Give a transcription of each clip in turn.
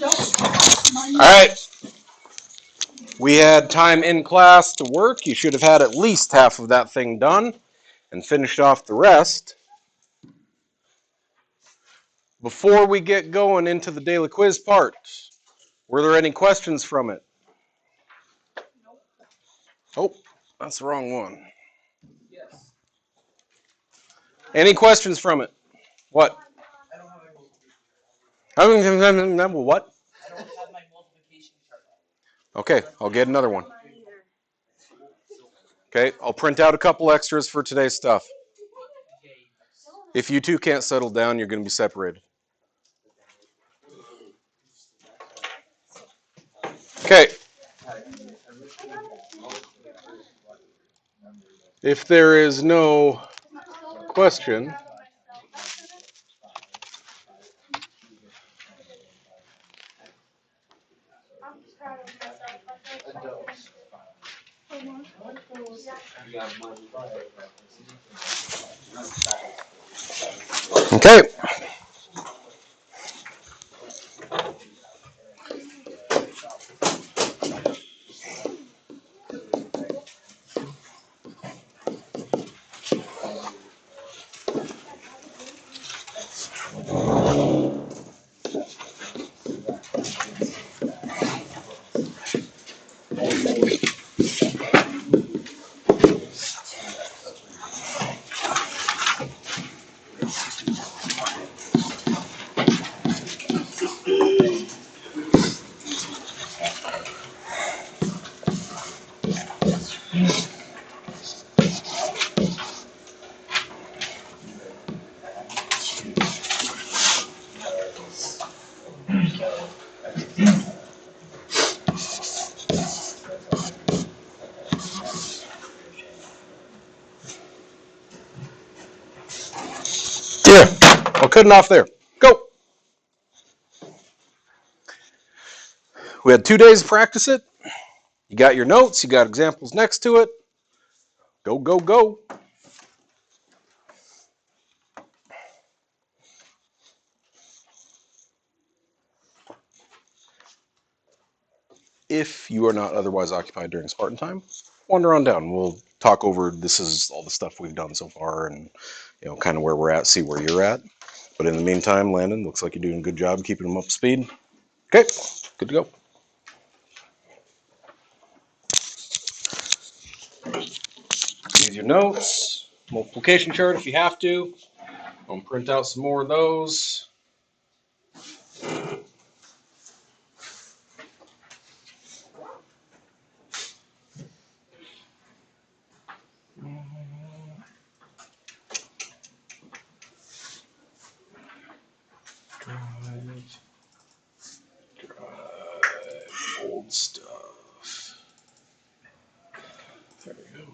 All right. We had time in class to work. You should have had at least half of that thing done and finished off the rest. Before we get going into the daily quiz part, were there any questions from it? Oh, that's the wrong one. Yes. Any questions from it? What? I don't have What? I don't have my multiplication chart. Okay, I'll get another one. Okay, I'll print out a couple extras for today's stuff. If you two can't settle down, you're going to be separated. Okay. If there is no question, okay. Yeah, I'll cut it off there. Go. We had 2 days to practice it. You got your notes, you got examples next to it. Go, go, go. If you are not otherwise occupied during Spartan time, wander on down. We'll talk over, this is all the stuff we've done so far and kind of where we're at, see where you're at. But in the meantime, Landon, looks like you're doing a good job keeping them up to speed. Okay, good to go. Use your notes, multiplication chart if you have to. I'll print out some more of those. Drive old stuff. There we go.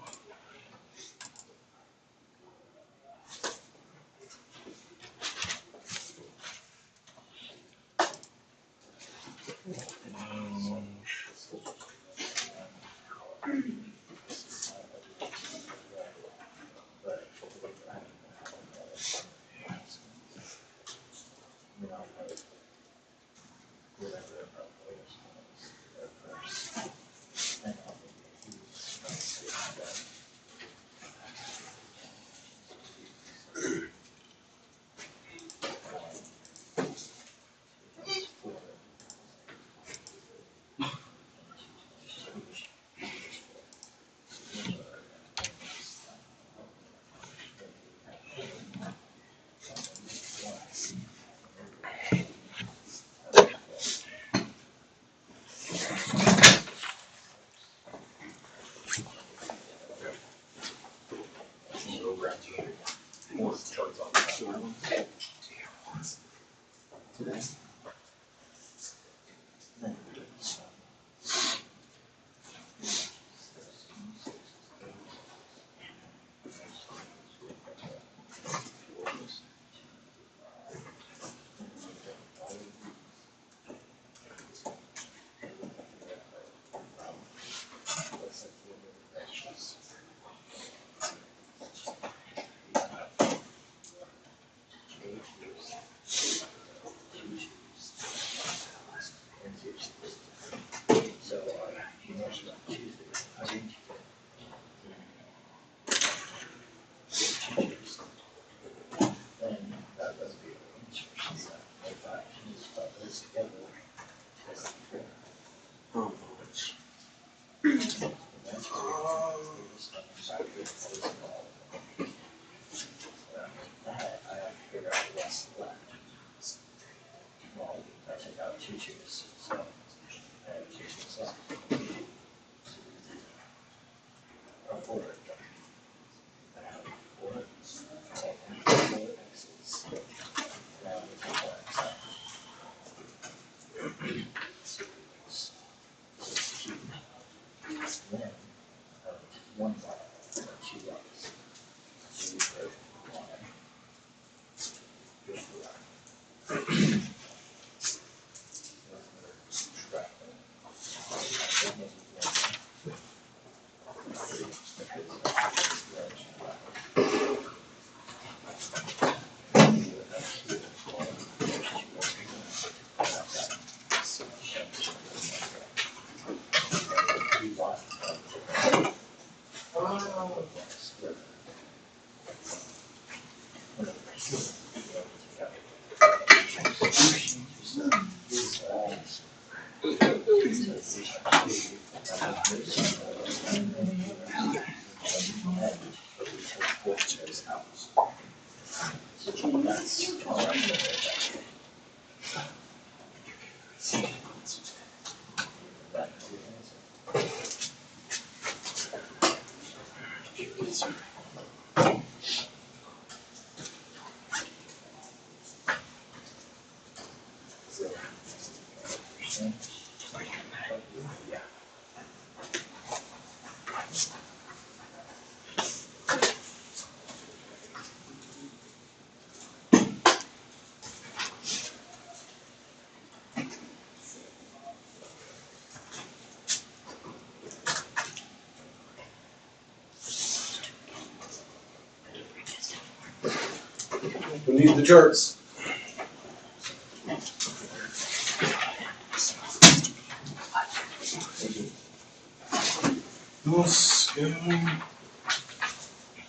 We need the charts.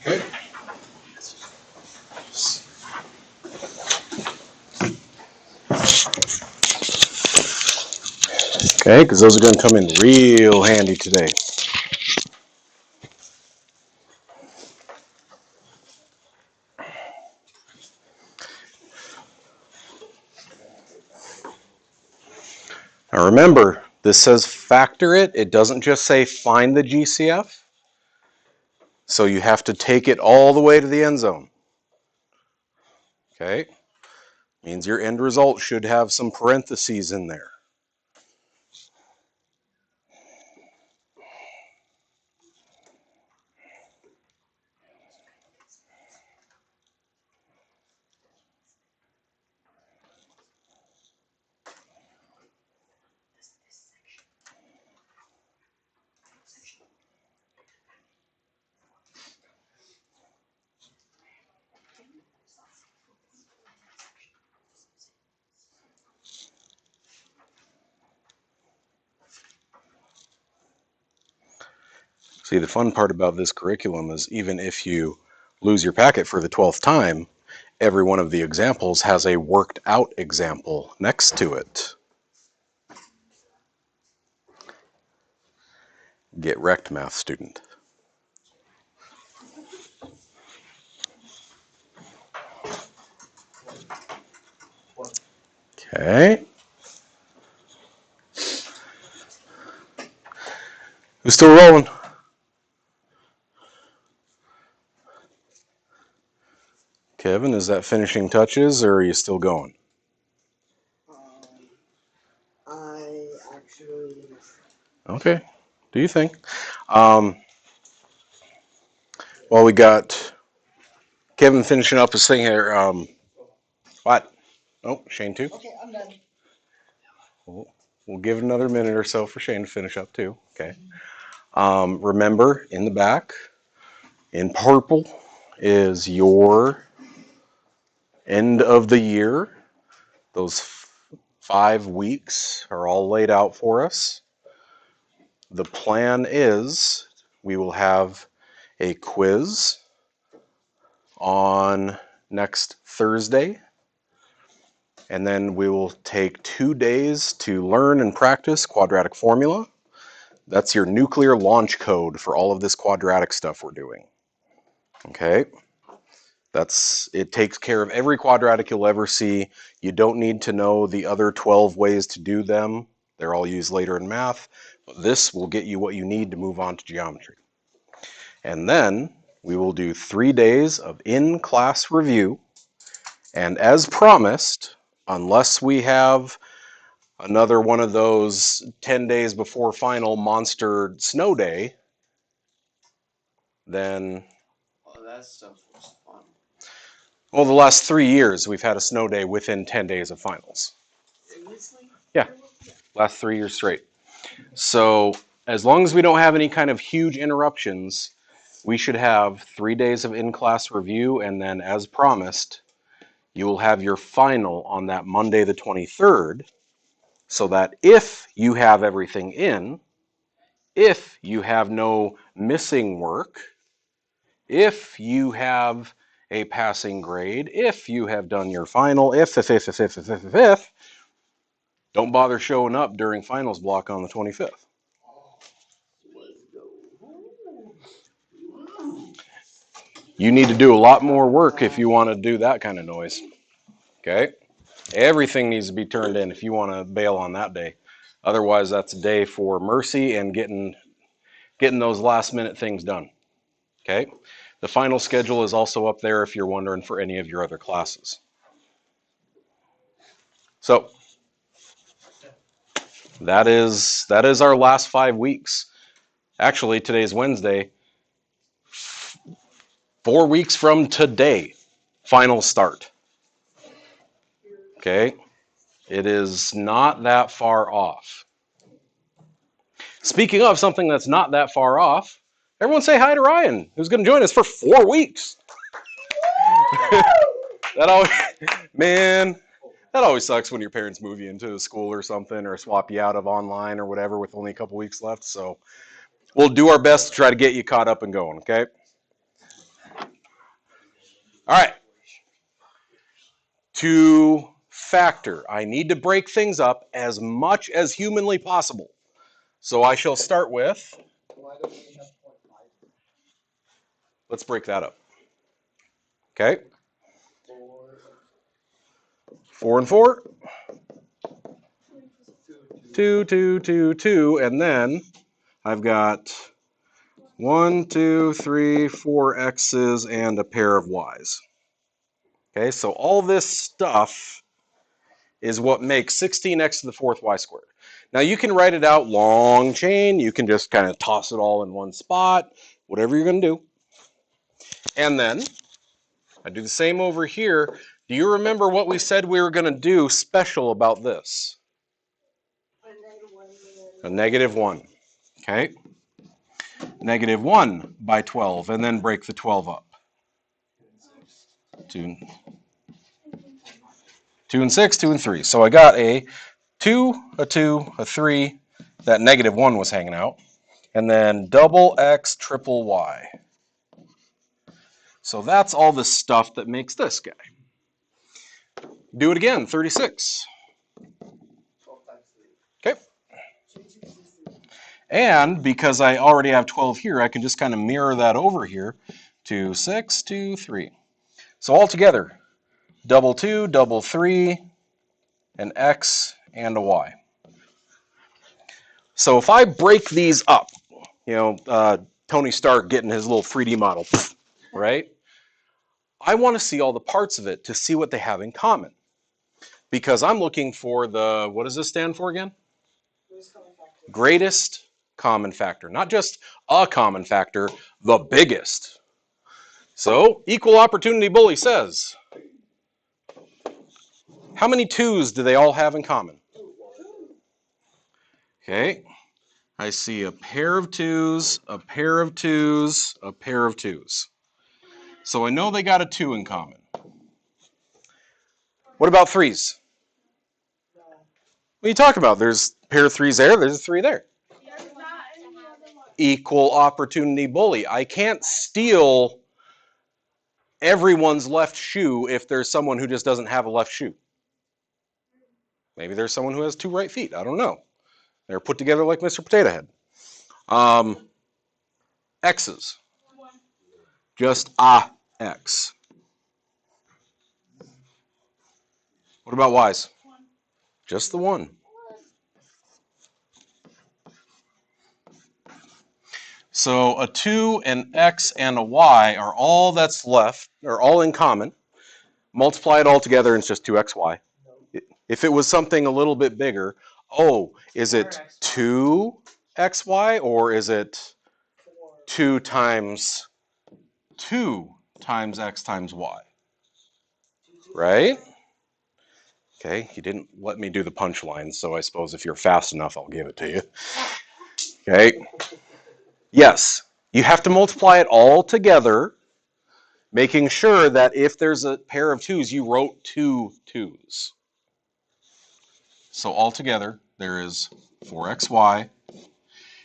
Okay. Okay, because those are going to come in real handy today. Now remember, this says factor it. It doesn't just say find the GCF. So you have to take it all the way to the end zone. Okay? Means your end result should have some parentheses in there. See, the fun part about this curriculum is even if you lose your packet for the 12th time, every one of the examples has a worked out example next to it. Get wrecked, math student. Okay. Who's still rolling? Kevin, is that finishing touches or are you still going? I actually. Okay. Do you think? Well, we got Kevin finishing up his thing here. What? Oh, Shane too? Okay, I'm done. We'll give it another minute or so for Shane to finish up too. Okay. Remember, in the back, in purple, is your end of the year. Those 5 weeks are all laid out for us. The plan is we will have a quiz on next Thursday. And then we will take 2 days to learn and practice quadratic formula. That's your nuclear launch code for all of this quadratic stuff we're doing. Okay? It takes care of every quadratic you'll ever see. You don't need to know the other 12 ways to do them. They're all used later in math. But this will get you what you need to move on to geometry. And then we will do 3 days of in-class review. And as promised, unless we have another one of those 10 days before final monster snow day, then, Oh, that stuff was fun. well, the last 3 years we've had a snow day within 10 days of finals. Seriously? Yeah, last 3 years straight. So as long as we don't have any kind of huge interruptions, we should have 3 days of in-class review, and then as promised, you will have your final on that Monday the 23rd, so that if you have everything in, if you have no missing work, if you have a passing grade, if you have done your final, if, don't bother showing up during finals block on the 25th. Let's go. You need to do a lot more work if you want to do that kind of noise. Okay? Everything needs to be turned in if you want to bail on that day. Otherwise, that's a day for mercy and getting those last minute things done. Okay? The final schedule is also up there if you're wondering for any of your other classes. So that is our last 5 weeks. Actually, today's Wednesday. 4 weeks from today, final start. Okay? It is not that far off. Speaking of something that's not that far off, everyone say hi to Ryan, who's going to join us for 4 weeks. That always, man, that always sucks when your parents move you into a school or something, or swap you out of online or whatever with only a couple weeks left. So we'll do our best to try to get you caught up and going, okay? All right. To factor, I need to break things up as much as humanly possible. So I shall start with, Why don't we have 0.5? let's break that up. Okay? 4 and 4. 2, 2, 2, 2, and then I've got 1, 2, 3, 4 x's and a pair of y's. Okay, so all this stuff is what makes 16x to the 4th y squared. Now you can write it out long chain, you can just kind of toss it all in one spot, whatever you're going to do. And then I do the same over here. Do you remember what we said we were going to do special about this? A -1. Okay? -1 by 12, and then break the 12 up. 2 and 6, 2 and 3. So I got a 2, a 2, a 3. That -1 was hanging out. And then double x, triple y. So that's all the stuff that makes this guy. Do it again, 36. Okay. And because I already have 12 here, I can just kind of mirror that over here to 6, 2, 3. So altogether, double 2, double 3, an x, and a y. So if I break these up, Tony Stark getting his little 3D model, right? I want to see all the parts of it to see what they have in common. Because I'm looking for the, what does this stand for again? Greatest common factor. Not just a common factor, the biggest. So, equal opportunity bully says, how many 2's do they all have in common? Okay. I see a pair of 2's, a pair of 2's, a pair of 2's. So I know they got a 2 in common. What about 3's? What are you talking about? There's a pair of 3's there, there's a 3 there. Equal opportunity bully. I can't steal everyone's left shoe if there's someone who just doesn't have a left shoe. Maybe there's someone who has 2 right feet. I don't know. They're put together like Mr. Potato Head. X's. Just a X. What about Y's? Just the 1. So a 2, an X, and a Y are all that's left, or all in common. Multiply it all together and it's just 2xy. If it was something a little bit bigger, oh, is it 2xy or is it 2 times 2 times x times y? Right? Okay, you didn't let me do the punchline, so I suppose if you're fast enough, I'll give it to you. Okay. Yes, you have to multiply it all together, making sure that if there's a pair of 2's, you wrote 2 2's. So altogether, there is 4xy.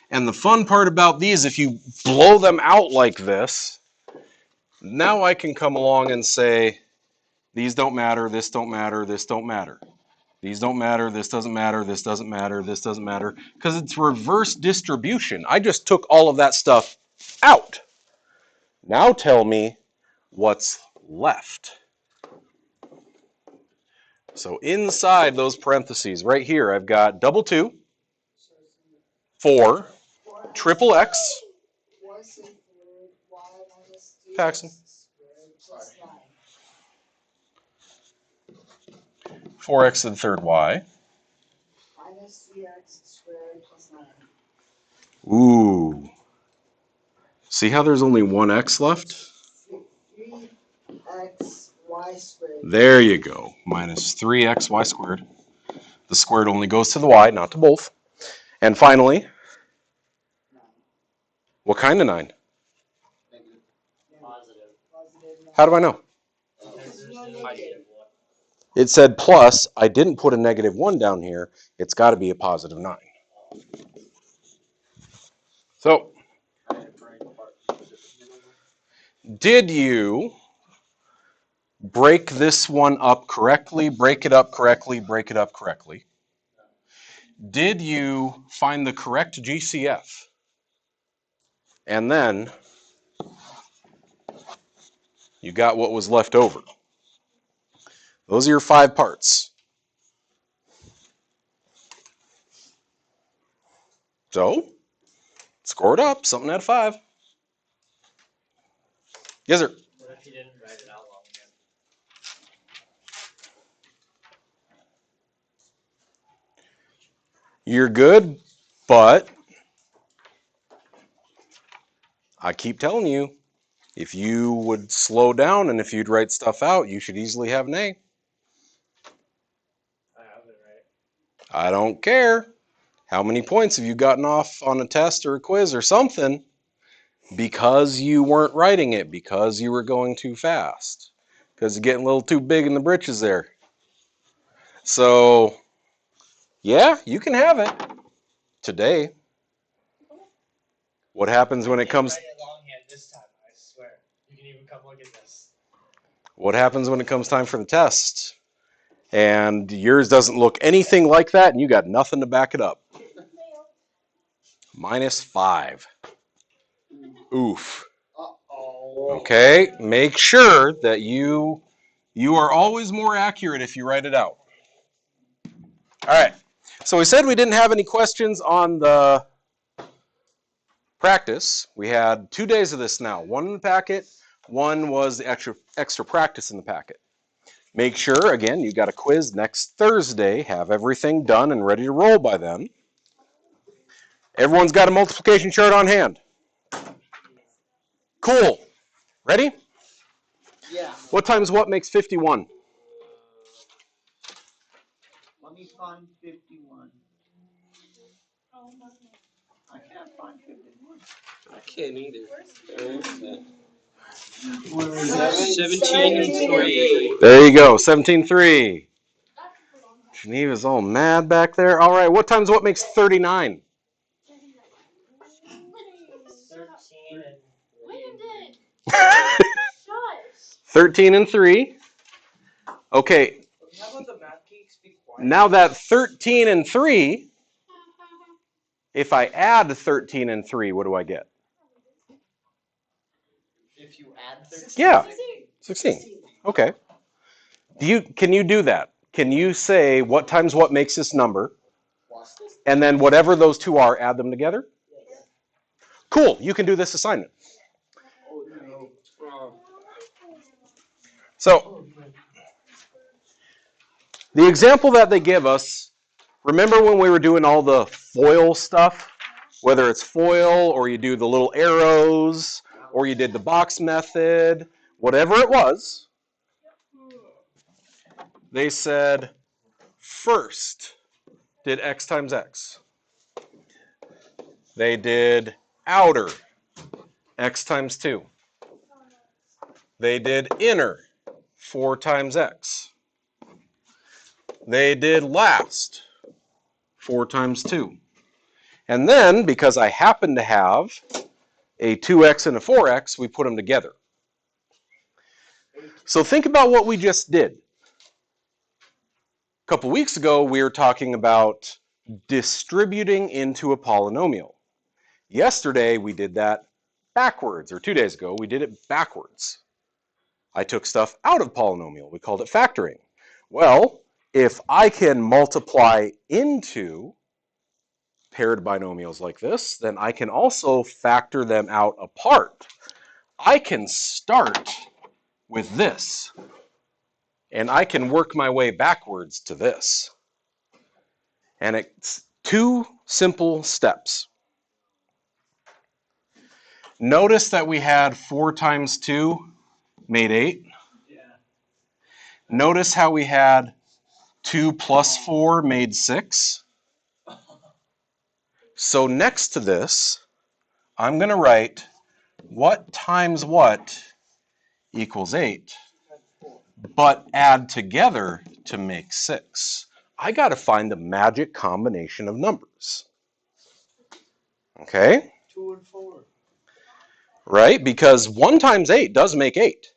And the fun part about these, if you blow them out like this, now I can come along and say, these don't matter, this don't matter, this don't matter. These don't matter, this doesn't matter, this doesn't matter, this doesn't matter, because it's reverse distribution. I just took all of that stuff out. Now tell me what's left. So inside those parentheses, right here, I've got double 2, 4, triple X, Paxton, 4x to the third y. Minus 3x squared plus 9. Ooh. See how there's only one x left? 3x y squared. There you go. Minus 3xy squared. The squared only goes to the y, not to both. And finally, 9. what kind of 9? Positive. How do I know? It said plus. I didn't put a negative 1 down here. It's got to be a positive 9. So, did you break this one up correctly, break it up correctly, break it up correctly? Did you find the correct GCF? And then you got what was left over. Those are your 5 parts. So, score it up, something out of 5. Yes, sir. What if you didn't write it out long enough? You're good, but I keep telling you, if you would slow down and if you'd write stuff out, you should easily have an A. I have it right. I don't care. How many points have you gotten off on a test or a quiz or something because you weren't writing it, because you were going too fast, because you're getting a little too big in the britches there. So, yeah, you can have it today. What happens when it comes... Write it longhand this time, I swear. You can even come look at this. What happens when it comes time for the test? And yours doesn't look anything like that, and you got nothing to back it up. -5. Oof. Uh-oh. Okay, make sure that you are always more accurate if you write it out. All right, so we said we didn't have any questions on the practice. We had 2 days of this now. 1 in the packet, 1 was the extra practice in the packet. Make sure, again, you got a quiz next Thursday. Have everything done and ready to roll by then. Everyone's got a multiplication chart on hand. Cool. Ready? Yeah. What times what makes 51? Let me find 51. I can't find 51. I can't either. 17-3. There you go, 17-3. Geneva's all mad back there. All right, what times what makes 39? 13 and 13 and 3. Okay. How about the math geeks be quiet? Now that 13 and 3, if I add 13 and 3, what do I get? If you add 13. Yeah. 16. Okay. Can you do that? Can you say what times what makes this number? And then whatever those two are, add them together? Cool. You can do this assignment. Oh, no. So, the example that they give us, remember when we were doing all the FOIL stuff? Whether it's FOIL or you do the little arrows or you did the box method, whatever it was, they said first did x times x. They did outer, x times 2. They did inner, 4 times x. They did last, 4 times 2. And then, because I happen to have a 2x and a 4x, we put them together. So think about what we just did. A couple weeks ago, we were talking about distributing into a polynomial. Yesterday, we did that backwards, or 2 days ago, we did it backwards. I took stuff out of polynomial. We called it factoring. Well, if I can multiply into paired binomials like this, then I can also factor them out apart. I can start with this, and I can work my way backwards to this. And it's 2 simple steps. Notice that we had 4 times 2 made 8. Yeah. Notice how we had 2 plus 4 made 6. So next to this, I'm going to write what times what equals 8, but add together to make 6. I got to find the magic combination of numbers. Okay? 2 and 4. Right? Because 1 times 8 does make 8.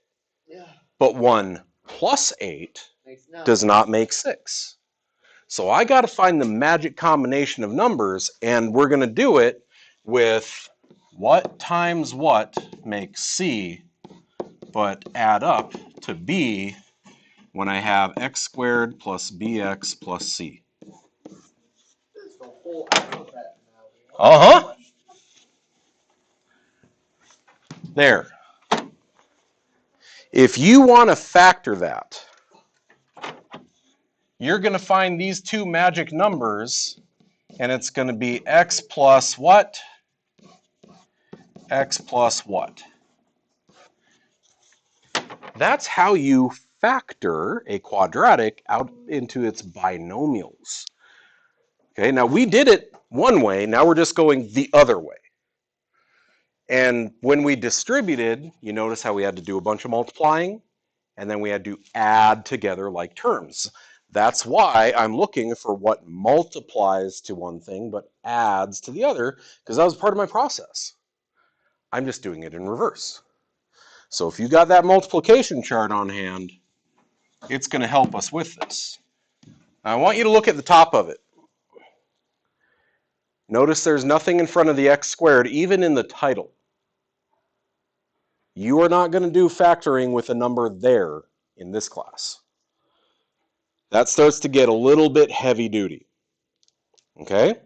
Yeah. But 1 plus 8 Makes 9. does not make 6. So I got to find the magic combination of numbers, and we're going to do it with what times what makes C, but add up to B when I have x squared plus bx plus c. It's the whole alphabet now. Uh-huh. There. If you want to factor that, you're going to find these two magic numbers, and it's going to be x plus what? X plus what? That's how you factor a quadratic out into its binomials. Okay, now we did it one way, now we're just going the other way. And when we distributed, you notice how we had to do a bunch of multiplying, and then we had to add together like terms. That's why I'm looking for what multiplies to one thing but adds to the other, because that was part of my process. I'm just doing it in reverse. So if you got that multiplication chart on hand, it's going to help us with this. Now, I want you to look at the top of it. Notice there's nothing in front of the x squared, even in the title. You are not going to do factoring with a number there in this class. That starts to get a little bit heavy duty. Okay?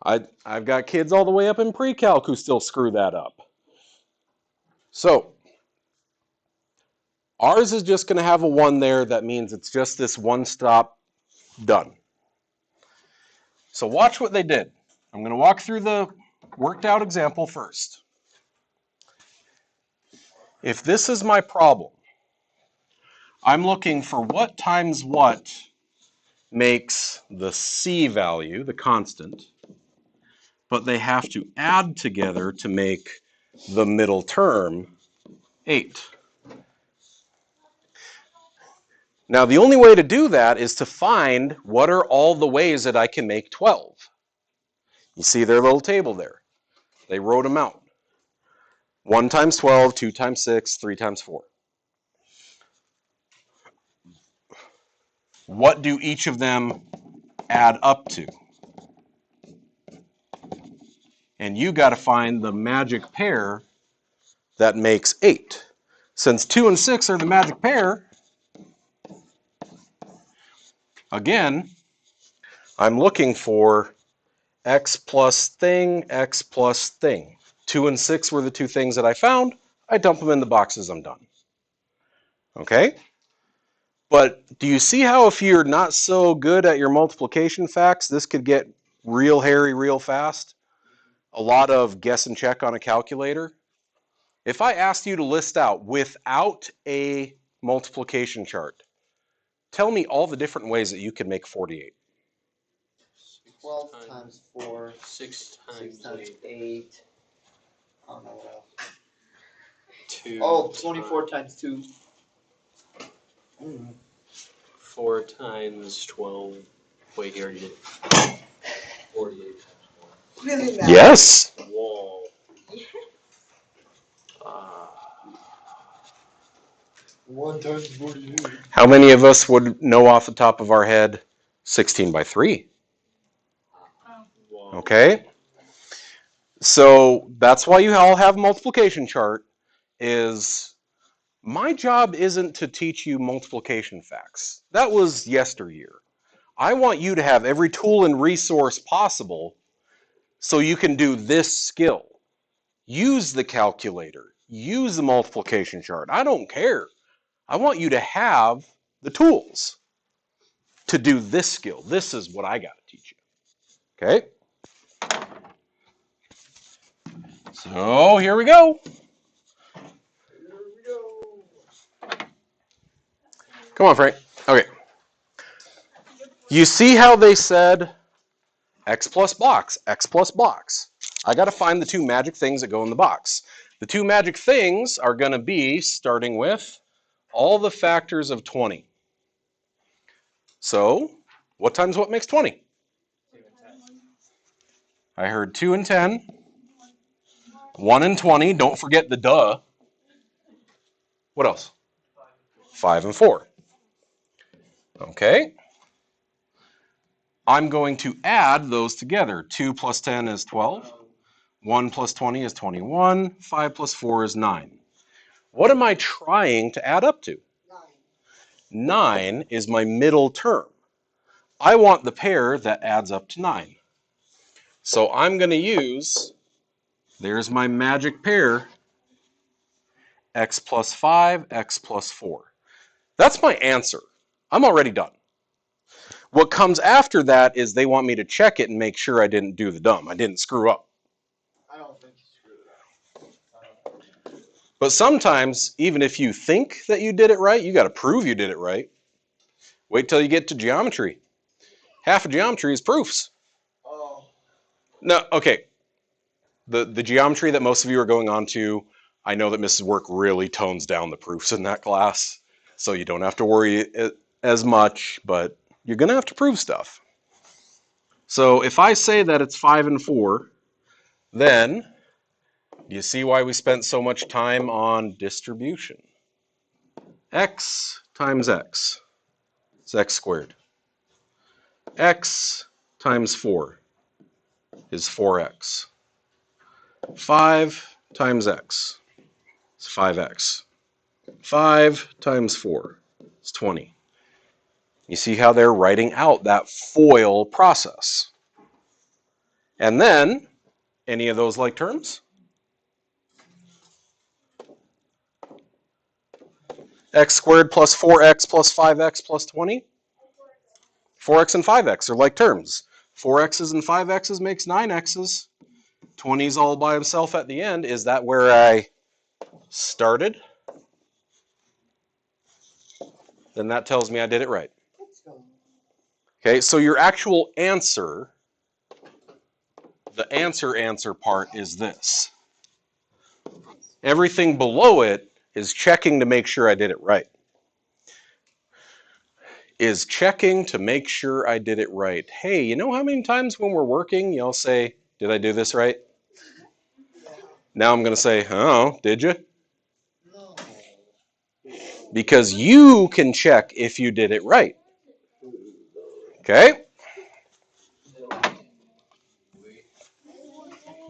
I've got kids all the way up in pre-calc who still screw that up. So, ours is just going to have a 1 there. That means it's just this one stop done. So watch what they did. I'm going to walk through the worked out example first. If this is my problem, I'm looking for what times what makes the C value, the constant, but they have to add together to make the middle term 8. Now, the only way to do that is to find what are all the ways that I can make 12. You see their little table there. They wrote them out. 1 times 12, 2 times 6, 3 times 4. what do each of them add up to? And you got to find the magic pair that makes 8. Since 2 and 6 are the magic pair, again, I'm looking for x plus thing, x plus thing. 2 and 6 were the two things that I found. I dump them in the boxes, I'm done. Okay? But do you see how if you're not so good at your multiplication facts, this could get real hairy real fast? A lot of guess and check on a calculator. If I asked you to list out without a multiplication chart, tell me all the different ways that you could make 48. 12 times 4. 6 6 times times 8. 8. I don't know what else. 2. Oh, 24 times 2. 4 times 12. Wait, you already did. 48 times Really bad. Yes. 12. Whoa. Uh, 1 times 48. How many of us would know off the top of our head 16 by 3? whoa. Okay. So that's why you all have a multiplication chart. Is my job isn't to teach you multiplication facts. That was yesteryear. I want you to have every tool and resource possible so you can do this skill. Use the calculator. Use the multiplication chart. I don't care. I want you to have the tools to do this skill. This is what I got to teach you. Okay? So here we go. Here we go. Come on, Frank. Okay. You see how they said x plus box, x plus box. I got to find the two magic things that go in the box. The two magic things are going to be starting with all the factors of 20. So, what times what makes 20? 2 and 10. I heard 2 and 10, 1 and 20. Don't forget the duh. What else? 5 and 4. Okay. I'm going to add those together. 2 plus 10 is 12. 1 plus 20 is 21. 5 plus 4 is 9. What am I trying to add up to? 9 is my middle term. I want the pair that adds up to 9. So I'm going to use, there's my magic pair, x plus 5, x plus 4. That's my answer. I'm already done. What comes after that is they want me to check it and make sure I didn't do the dumb. I didn't screw up. I don't think you screwed it up. But sometimes, even if you think that you did it right, you got to prove you did it right. Wait till you get to geometry. Half of geometry is proofs. Oh. No, okay. The geometry that most of you are going on to, I know that Mrs. Work really tones down the proofs in that class, so you don't have to worry as much, but you're going to have to prove stuff. So if I say that it's 5 and 4, then do you see why we spent so much time on distribution? X times x is x squared. X times 4 is 4x. 5 times x is 5x. 5 times 4 is 20. You see how they're writing out that FOIL process. And then, any of those like terms? X squared plus 4x plus 5x plus 20? 4x and 5x are like terms. 4x's and 5x's makes 9x's. 20's all by himself at the end. Is that where I started? Then that tells me I did it right. Okay, so your actual answer, the answer part is this. Everything below it is checking to make sure I did it right. Is checking to make sure I did it right. Hey, you know how many times when we're working, you'll say, did I do this right? Yeah. Now I'm going to say, oh, did you? No. Because you can check if you did it right. Okay.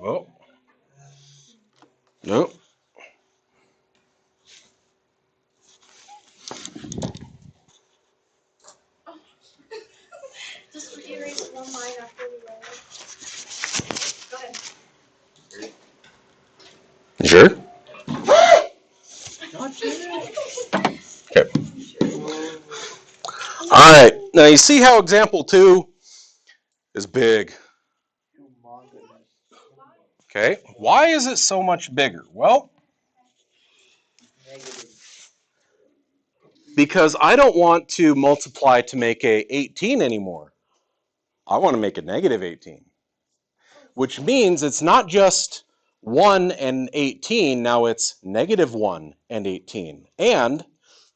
Oh. Nope. Just erase one line after we write it. Go ahead. You sure? Okay. All right. Now you see how example 2 is big. Okay. Why is it so much bigger? Well, because I don't want to multiply to make a 18 anymore. I want to make a negative 18, which means it's not just 1 and 18. Now it's negative 1 and 18 and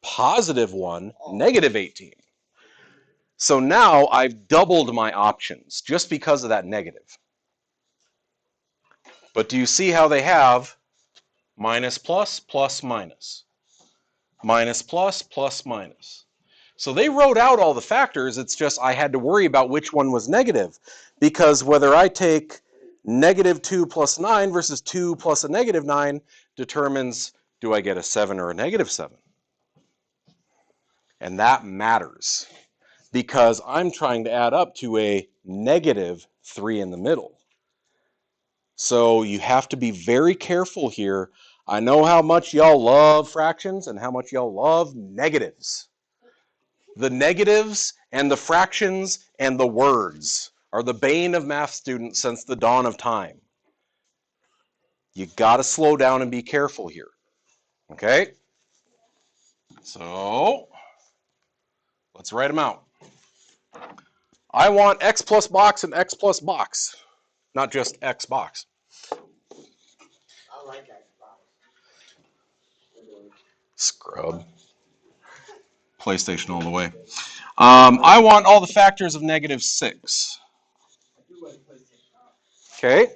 positive 1, negative 18. So now I've doubled my options just because of that negative. But do you see how they have minus plus, plus minus, minus plus, plus minus? So they wrote out all the factors. It's just I had to worry about which one was negative, because whether I take negative 2 plus 9 versus 2 plus a negative 9 determines, do I get a 7 or a negative 7? And that matters because I'm trying to add up to a negative 3 in the middle. So you have to be very careful here. I know how much y'all love fractions and how much y'all love negatives. The negatives and the fractions and the words are the bane of math students since the dawn of time. You got to slow down and be careful here. Okay? So let's write them out. I want x plus box and x plus box, not just x box. I like Xbox. Scrub. PlayStation all the way. I want all the factors of negative 6. I do like PlayStation. Okay?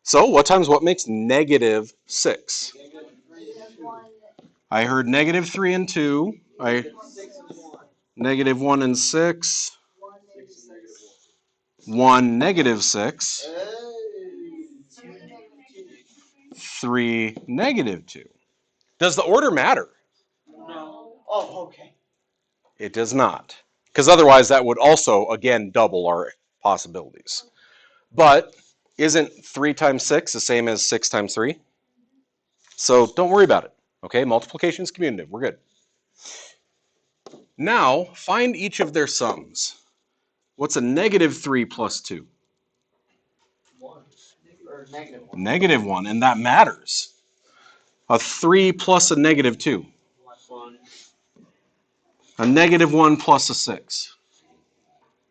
So what times what makes negative 6? I heard negative 3 and 2. Negative 1 and 6. 1 negative 6. 3 negative 2. Does the order matter? No. Oh, okay. It does not. Because otherwise that would also, again, double our possibilities. But isn't 3 times 6 the same as 6 times 3? So don't worry about it. Okay, multiplication is commutative. We're good. Now, find each of their sums. What's a negative 3 plus 2? 1. Or negative 1. Negative 1, and that matters. A 3 plus a negative 2. 1. A negative 1 plus a 6.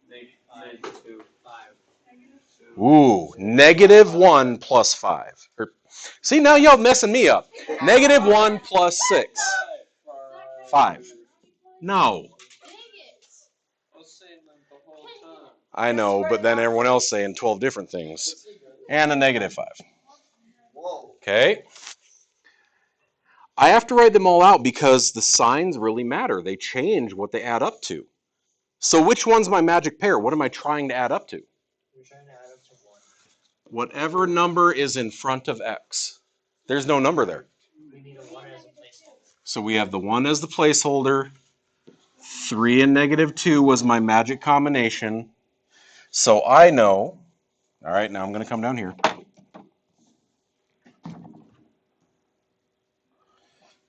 Negative 2. 5. Ooh, negative 1 plus 5. See, now y'all messing me up. Negative 1 plus 6. 5. No. I was saying that the whole time. I know, but then everyone else saying 12 different things. And a negative 5. Whoa. Okay? I have to write them all out because the signs really matter. They change what they add up to. So which one's my magic pair? What am I trying to add up to? You're trying to add up to 1. Whatever number is in front of x. There's no number there. We need a 1 as a placeholder. So we have the 1 as the placeholder. 3 and negative 2 was my magic combination. So I know, all right, now I'm going to come down here.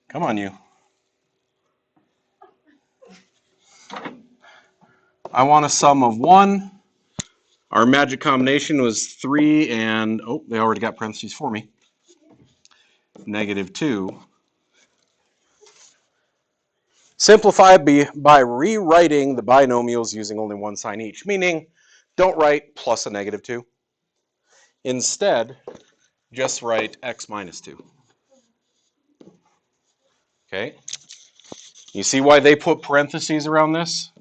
Come on, you. I want a sum of 1. Our magic combination was 3 and, oh, they already got parentheses for me. Negative 2. Simplify by rewriting the binomials using only one sign each, meaning don't write plus a negative 2. Instead, just write x minus 2. Okay? You see why they put parentheses around this?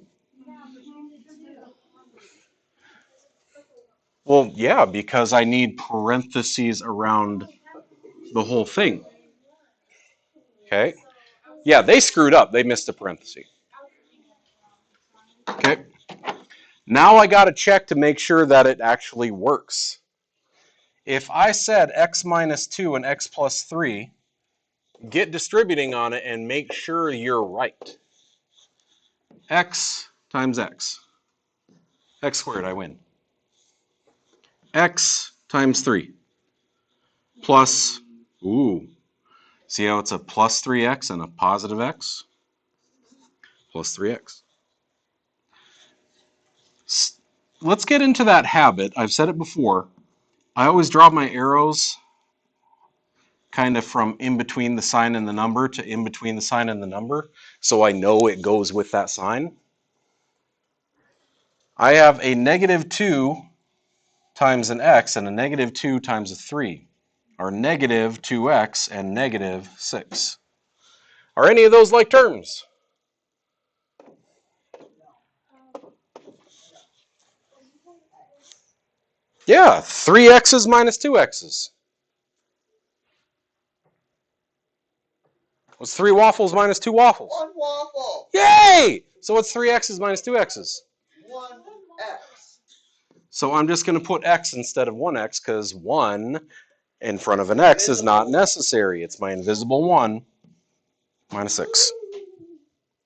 Well, yeah, because I need parentheses around the whole thing. Okay? Yeah, they screwed up. They missed a parenthesis. Okay? Now I got to check to make sure that it actually works. If I said x minus 2 and x plus 3, get distributing on it and make sure you're right. X times x. X squared, I win. X times 3 plus, see how it's a plus 3x and a positive x? Plus 3x. Let's get into that habit. I've said it before. I always draw my arrows kind of from in between the sign and the number to in between the sign and the number, so I know it goes with that sign. I have a negative 2 times an x and a negative 2 times a 3 are negative 2x and negative 6. Are any of those like terms? Yeah, 3x's minus 2x's. What's 3 waffles minus 2 waffles? 1 waffle. Yay! So what's 3x's minus 2x's? 1x. So I'm just going to put x instead of 1x because 1 in front of an x is not necessary. It's my invisible 1 minus 6.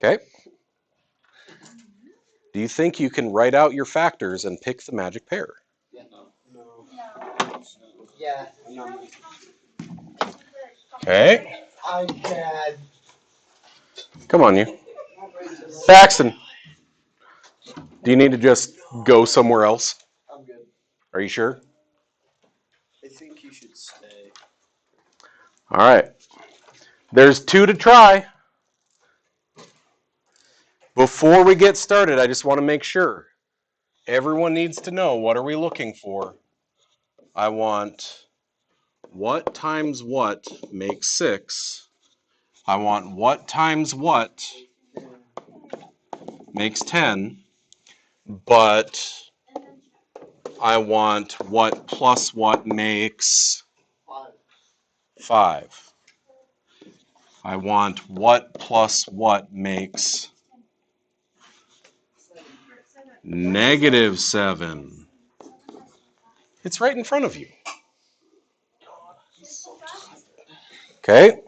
Okay? Do you think you can write out your factors and pick the magic pair? Yeah. No. Yeah. Okay. I can. Come on, you. Paxton, do you need to just go somewhere else? I'm good. Are you sure? I think you should stay. All right. There's 2 to try. Before we get started, I just want to make sure. Everyone needs to know, what are we looking for? I want what times what makes 6. I want what times what makes 10. But I want what plus what makes 5. I want what plus what makes negative 7. It's right in front of you. Okay.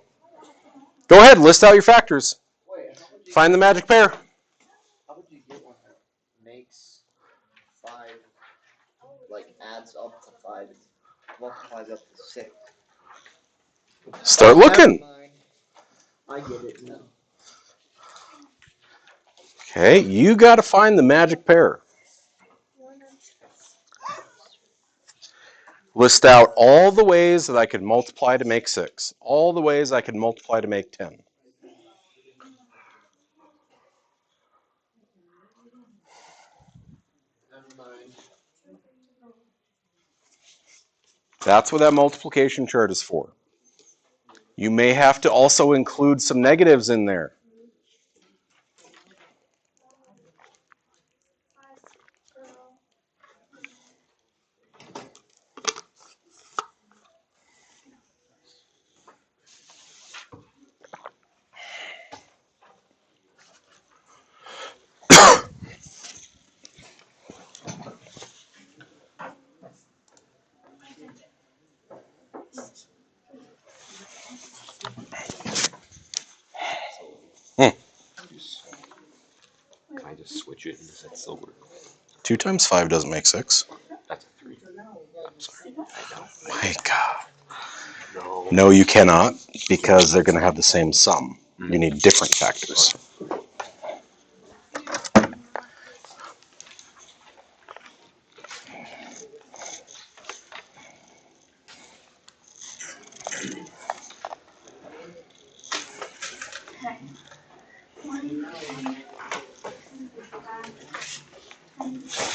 Go ahead, list out your factors. Wait, how would you Find the magic pair. How would you get one that makes 5, like adds up to 5 and multiplies up to 6? Start Never looking. mind. I get it now. Okay, you got to find the magic pair. List out all the ways that I could multiply to make 6. All the ways I could multiply to make 10. Never mind. That's what that multiplication chart is for. You may have to also include some negatives in there. Can I just switch it and does that still work? 2 times 5 doesn't make 6. That's a 3. I'm sorry. I know. My God. No. No, you cannot, because they're going to have the same sum. You need different factors.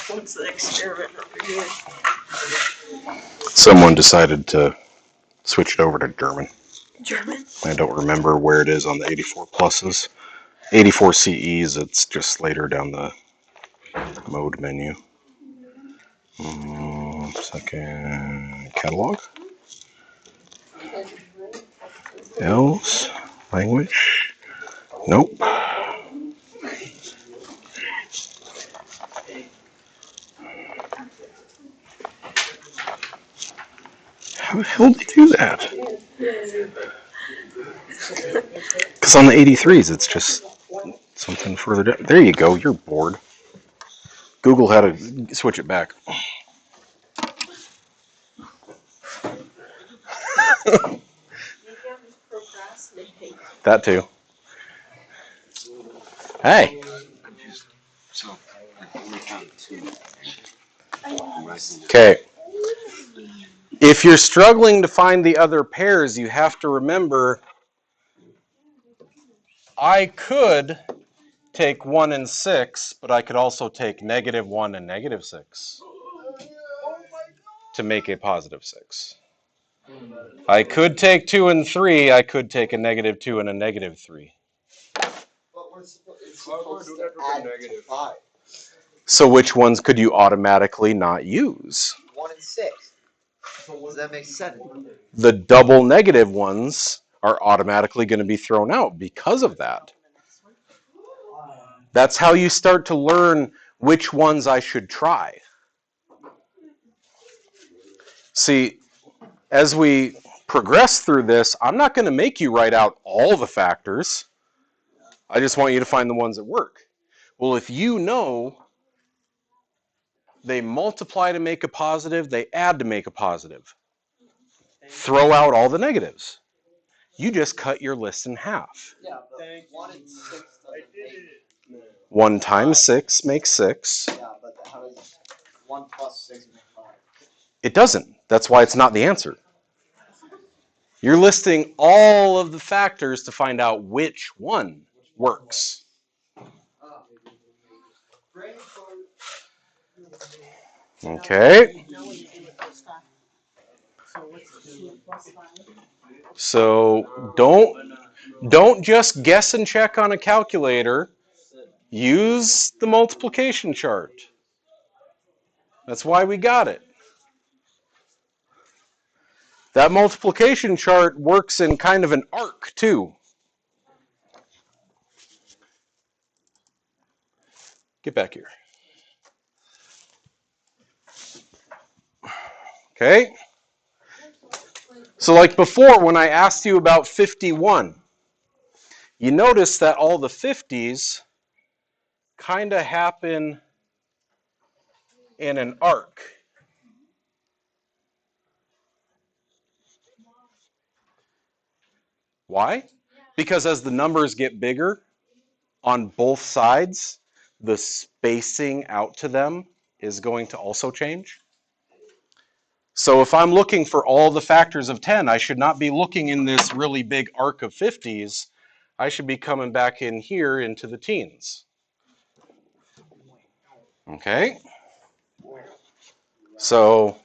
What's the experiment over here? Someone decided to switch it over to German. German? I don't remember where it is on the 84 pluses. 84 CEs, it's just later down the mode menu. Second, catalog. Else, language. Nope. How the hell did you do that? Because on the 83s, it's just something further down. There you go. You're bored. Google had to switch it back. Maybe I'm procrastinating. That too. Hey. So I only found 2. Okay. If you're struggling to find the other pairs, you have to remember I could take 1 and 6, but I could also take -1 and -6 to make a +6. I could take 2 and 3. I could take a -2 and a -3. But it's supposed to add to 5. So which ones could you automatically not use? 1 and 6. Does that make 7? The double negative ones are automatically going to be thrown out because of that. That's how you start to learn which ones I should try. See, as we progress through this, I'm not going to make you write out all the factors. I just want you to find the ones that work. Well, if you know they multiply to make a positive, they add to make a positive, throw out all the negatives. You just cut your list in half. Yeah, but 1 and 6 doesn't make 1 times 6 makes 6. Yeah, but how does 1 plus 6 make 5? It doesn't. That's why it's not the answer. You're listing all of the factors to find out which one works. Okay. Now what do you do with those 5? So what's 2 plus 5? So don't just guess and check on a calculator. Use the multiplication chart. That's why we got it. That multiplication chart works in kind of an arc too. Get back here. Okay. So like before, when I asked you about 51, you notice that all the 50s kind of happen in an arc. Why? Because as the numbers get bigger on both sides, the spacing out to them is going to also change. So if I'm looking for all the factors of 10, I should not be looking in this really big arc of 50s. I should be coming back in here into the teens. Okay? So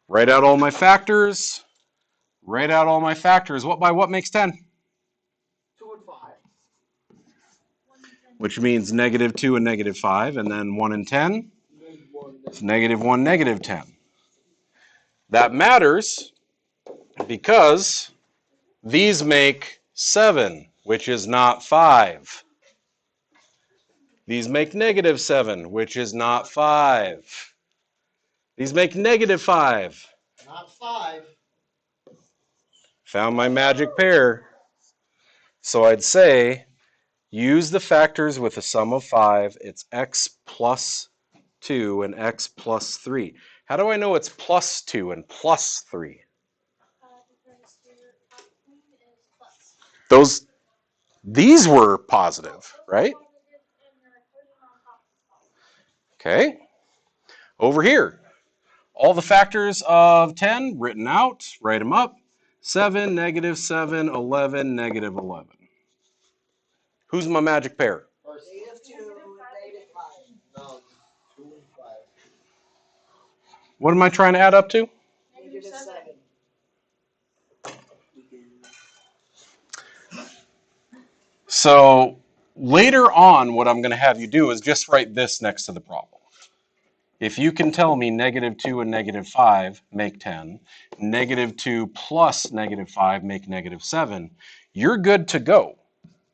write out all my factors. Write out all my factors. What by what makes 10? 2 and 5. Which means -2 and -5, and then 1 and 10. It's -1, -10. That matters because these make 7, which is not 5. These make -7, which is not 5. These make -5. Not 5. Found my magic pair. So I'd say use the factors with a sum of 5. It's x plus 2 and x plus 3. How do I know it's plus 2 and plus 3? These were positive, right? Okay. Over here, all the factors of 10 written out, write them up. 7, -7, 11, -11. Who's my magic pair? First, -2, -5. No, 2 and 5. What am I trying to add up to? -7. So later on, what I'm going to have you do is just write this next to the problem. If you can tell me -2 and -5 make 10, -2 plus -5 make -7, you're good to go.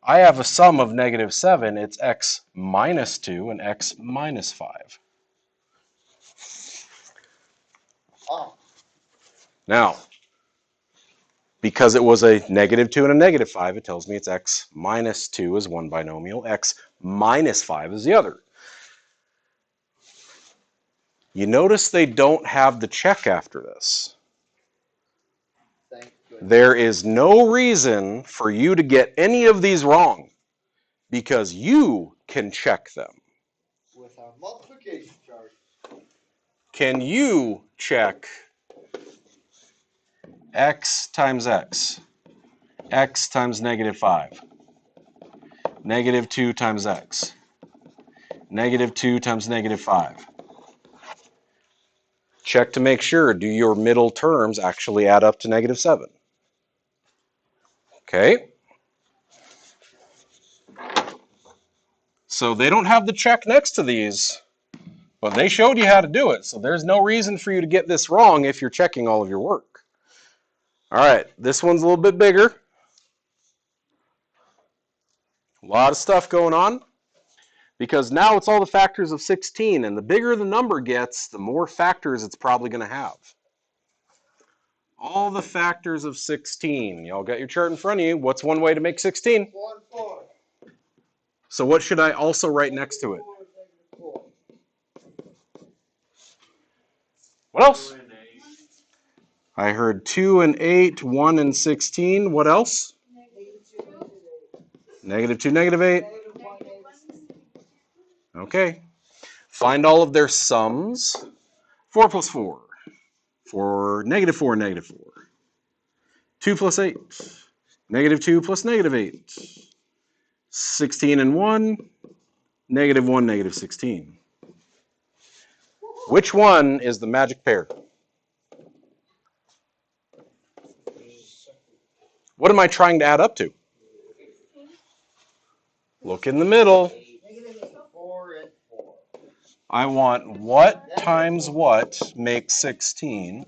I have a sum of -7. It's x minus 2 and x minus 5. Oh, Now, because it was a -2 and a -5, it tells me it's x minus 2 is one binomial, x minus 5 is the other. You notice they don't have the check after this. thank goodness. There is no reason for you to get any of these wrong because you can check them. With our multiplication chart. Can you check x times x, x times -5, -2 times x, -2 times -5? Check to make sure, do your middle terms actually add up to -7? Okay. So they don't have the check next to these, but they showed you how to do it. So there's no reason for you to get this wrong if you're checking all of your work. All right, this one's a little bit bigger. A lot of stuff going on because now it's all the factors of 16, and the bigger the number gets, the more factors it's probably going to have. All the factors of 16. Y'all got your chart in front of you. What's one way to make 16? 4 and 4. So what should I also write next to it? 4. What else? I heard 2 and 8, 1 and 16. What else? -2, -8. Okay. Find all of their sums. 4 plus 4. 4, -4, -4. 2 plus 8. -2 plus -8. 16 and 1. -1, -16. Which one is the magic pair? What am I trying to add up to? Look in the middle. 4 and 4. I want what times what makes 16.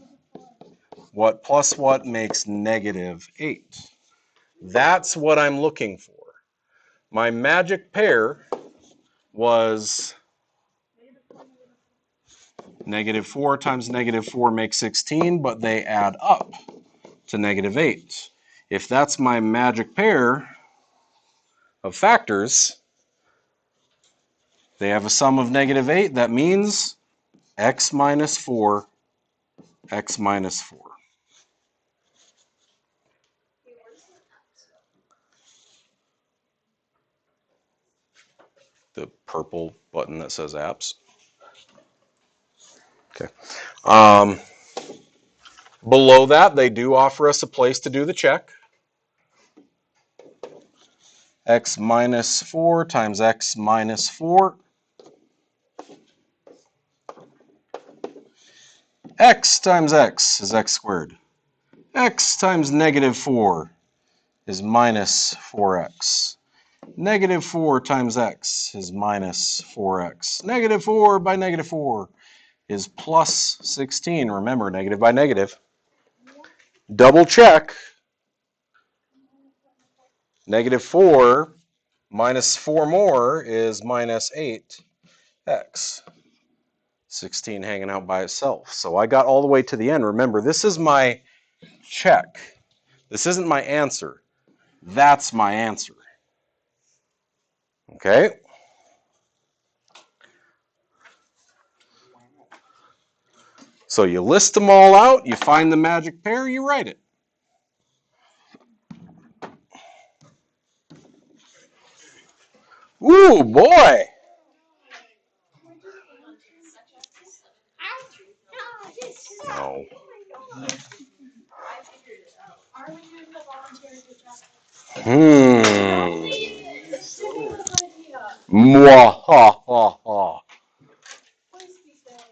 What plus what makes -8. That's what I'm looking for. My magic pair was -4 times -4 makes 16, but they add up to -8. If that's my magic pair of factors, they have a sum of -8. That means x minus 4, x minus 4. The purple button that says apps. Okay. Below that, they do offer us a place to do the check. X minus 4 times x minus 4. X times x is x squared. X times -4 is minus 4x. -4 times x is minus 4x. -4 by -4 is plus 16. Remember, negative by negative. Double check. -4 minus 4 more is minus 8x. 16 hanging out by itself. So I got all the way to the end. Remember, this is my check. This isn't my answer. That's my answer. Okay? So you list them all out, you find the magic pair, you write it. Ooh, boy! No. Mwahaha.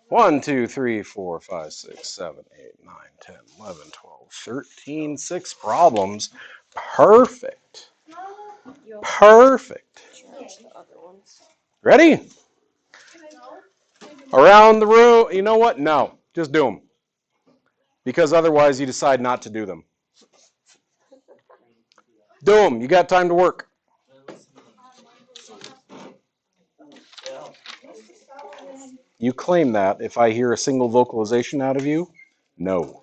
1, 2, 3, 4, 5, 6, 7, 8, 9, 10, 11, 12, 13, 6 problems. Perfect. Perfect. Ready? Around the room. You know what? No. Just do them. Because otherwise you decide not to do them. Do them. You got time to work. You claim that if I hear a single vocalization out of you, No.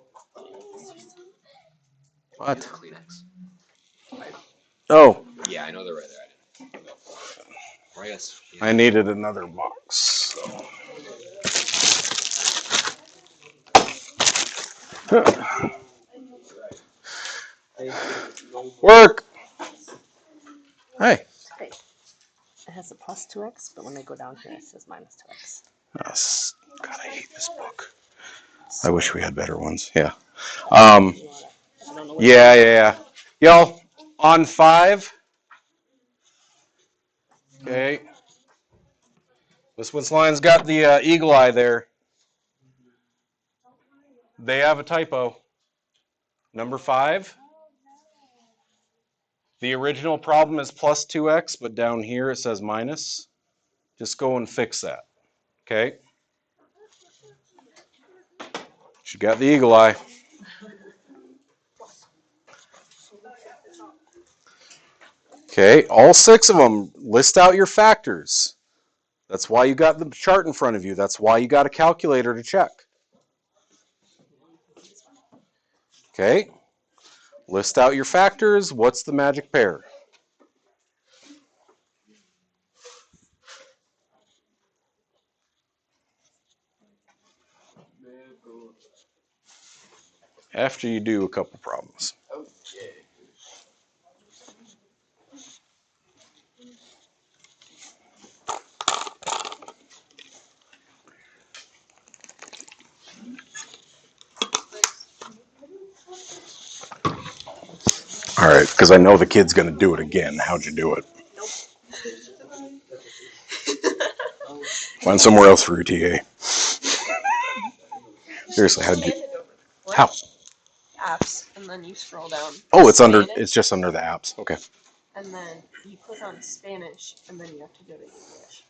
What? Kleenex. Oh, Yeah, I know they're right there. Or I guess. Yeah. I needed another box. Work. Hey. Hey, it has a plus 2x, but when I go down here, it says minus 2x. God, I hate this book. I wish we had better ones. Yeah. I don't know what Yeah. Y'all, on 5. Okay. This line's got the eagle eye there. They have a typo. Number 5. The original problem is plus 2x, but down here it says minus. Just go and fix that. Okay? She got the eagle eye. Okay, all 6 of them, list out your factors. That's why you got the chart in front of you. That's why you got a calculator to check. Okay, list out your factors. What's the magic pair? After you do a couple problems. All right, because I know the kid's going to do it again. How'd you do it? Find somewhere else for your TA. Seriously, how'd you? How? apps, and then you scroll down. Oh, it's under. Spanish, It's just under the apps. Okay. and then you click on Spanish, and then you have to go to English.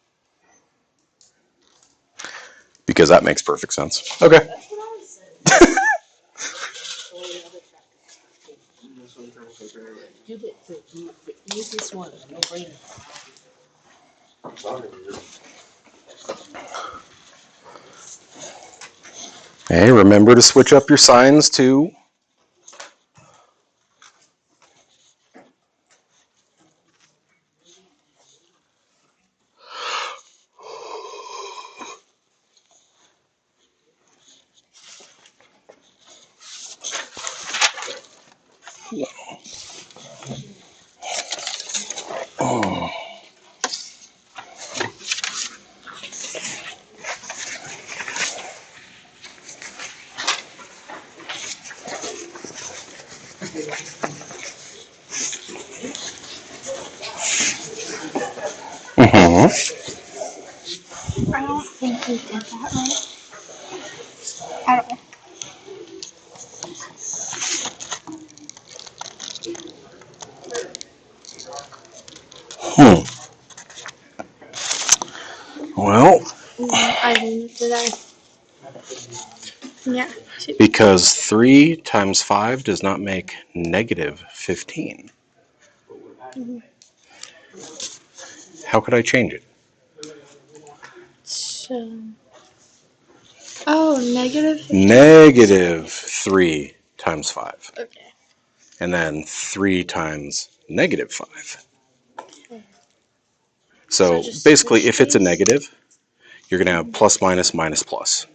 Because that makes perfect sense. Okay. That's what I said. Do the easiest one, no brainer. Hey, remember to switch up your signs too. Oh. Mm-hmm. I don't think we did that right. I don't know. Well, I didn't, did I? Yeah. because 3 times 5 does not make negative 15. Mhm. How could I change it? So. Oh, negative 15? Negative 3 times 5. Okay. And then 3 times negative 5. Okay. So just basically, switch if it's a these? negative, you're going to have plus, minus, minus, plus.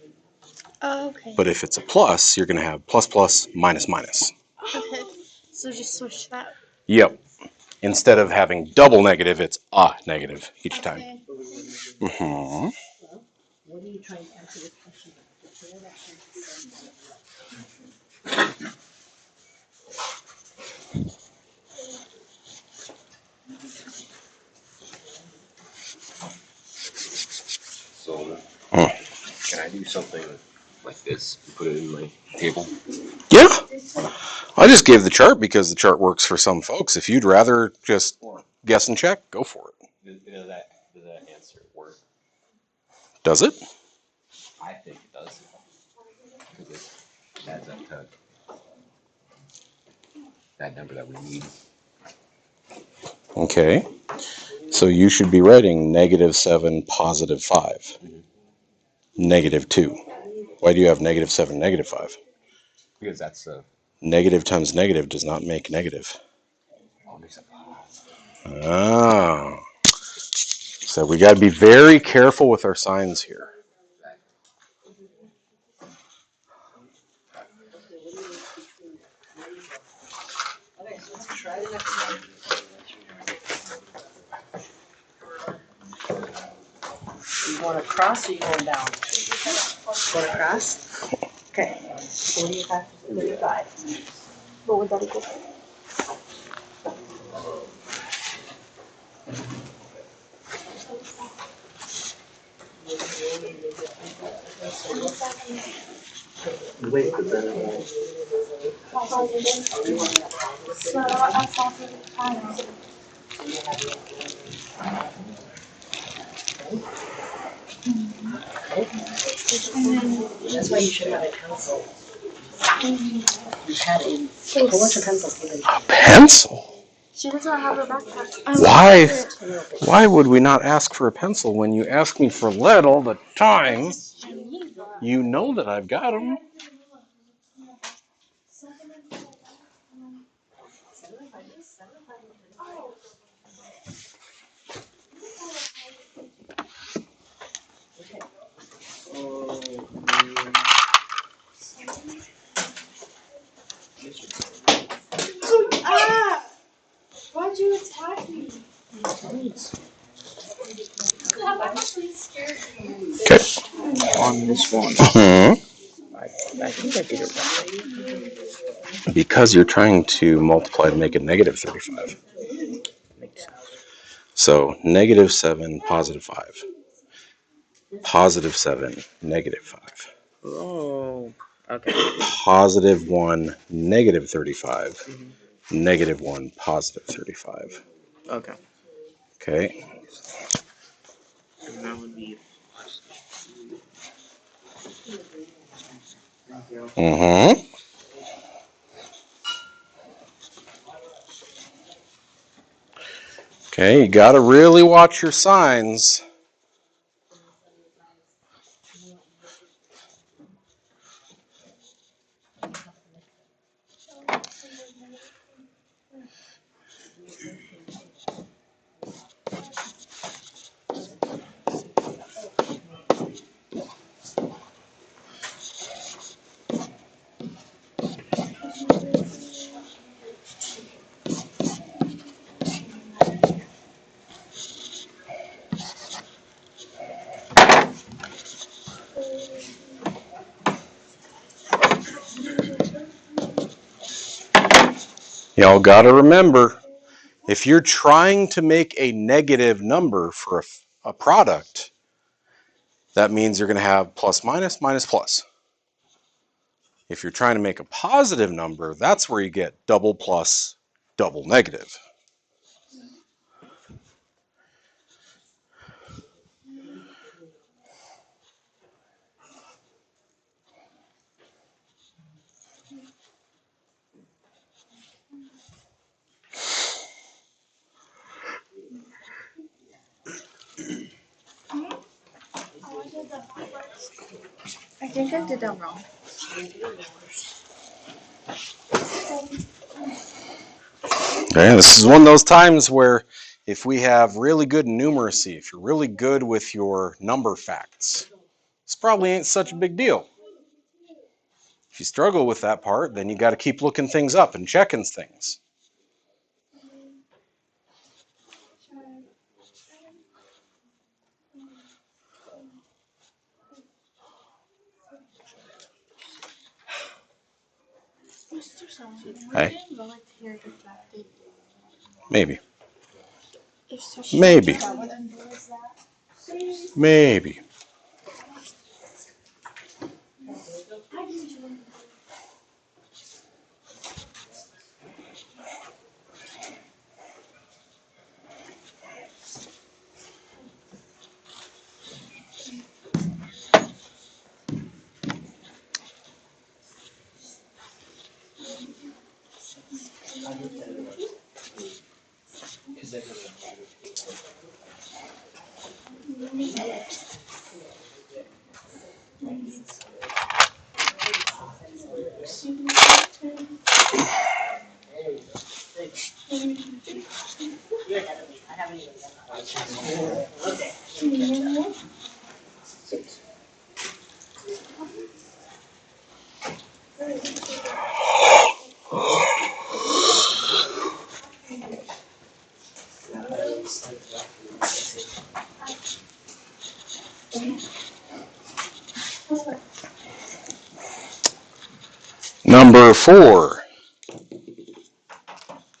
Oh, okay. But if it's a plus, you're going to have plus, plus, minus, minus. Okay. So just switch that. Yep. Instead of having double negative, it's a negative each time. Okay. Mm-hmm. What are you trying to answer this question? So, Mm. can I do something like this and put it in my table? Yeah. I just gave the chart because the chart works for some folks. If you'd rather just guess and check, go for it. Does that answer work? Does it? I think it does. Because it adds up to that number that we need. Okay. So you should be writing negative 7, positive 5. Negative 2. Why do you have negative 7, negative 5? Because that's a Negative times negative does not make negative. Ah. So we got to be very careful with our signs here. Okay, let's try the next one. You want to cross or you going down? Going across? Okay. 45 to 35. What would that equal to? Wait, but then it won't. So I saw for the final. And then That's why you should have a pencil. You had a whole bunch of pencils given to you. Pencil? she doesn't have a backpack. Why? Why would we not ask for a pencil when you ask me for lead all the time? You know that I've got them. Ah! Why'd you attack me? I'm actually scared. Okay. on this one. I think I did it right. Because you're trying to multiply to make it negative 35. Makes sense. So negative 7, positive 5. Positive 7, negative 5. Oh, okay. Positive 1, negative 35. Negative 1, positive 35. Okay. Okay. And that would be Mm-hmm. Okay, you got to really watch your signs. Y'all got to remember, if you're trying to make a negative number for a product, that means you're going to have plus minus, minus plus. If you're trying to make a positive number, that's where you get double plus, double negative. I think I did that wrong. Okay, this is one of those times where if we have really good numeracy, if you're really good with your number facts, this probably ain't such a big deal. If you struggle with that part, then you got to keep looking things up and checking things. Mr. Song, Hey. didn't go like here distracted. Maybe. If so, Maybe. what number is that? Maybe. Number 4.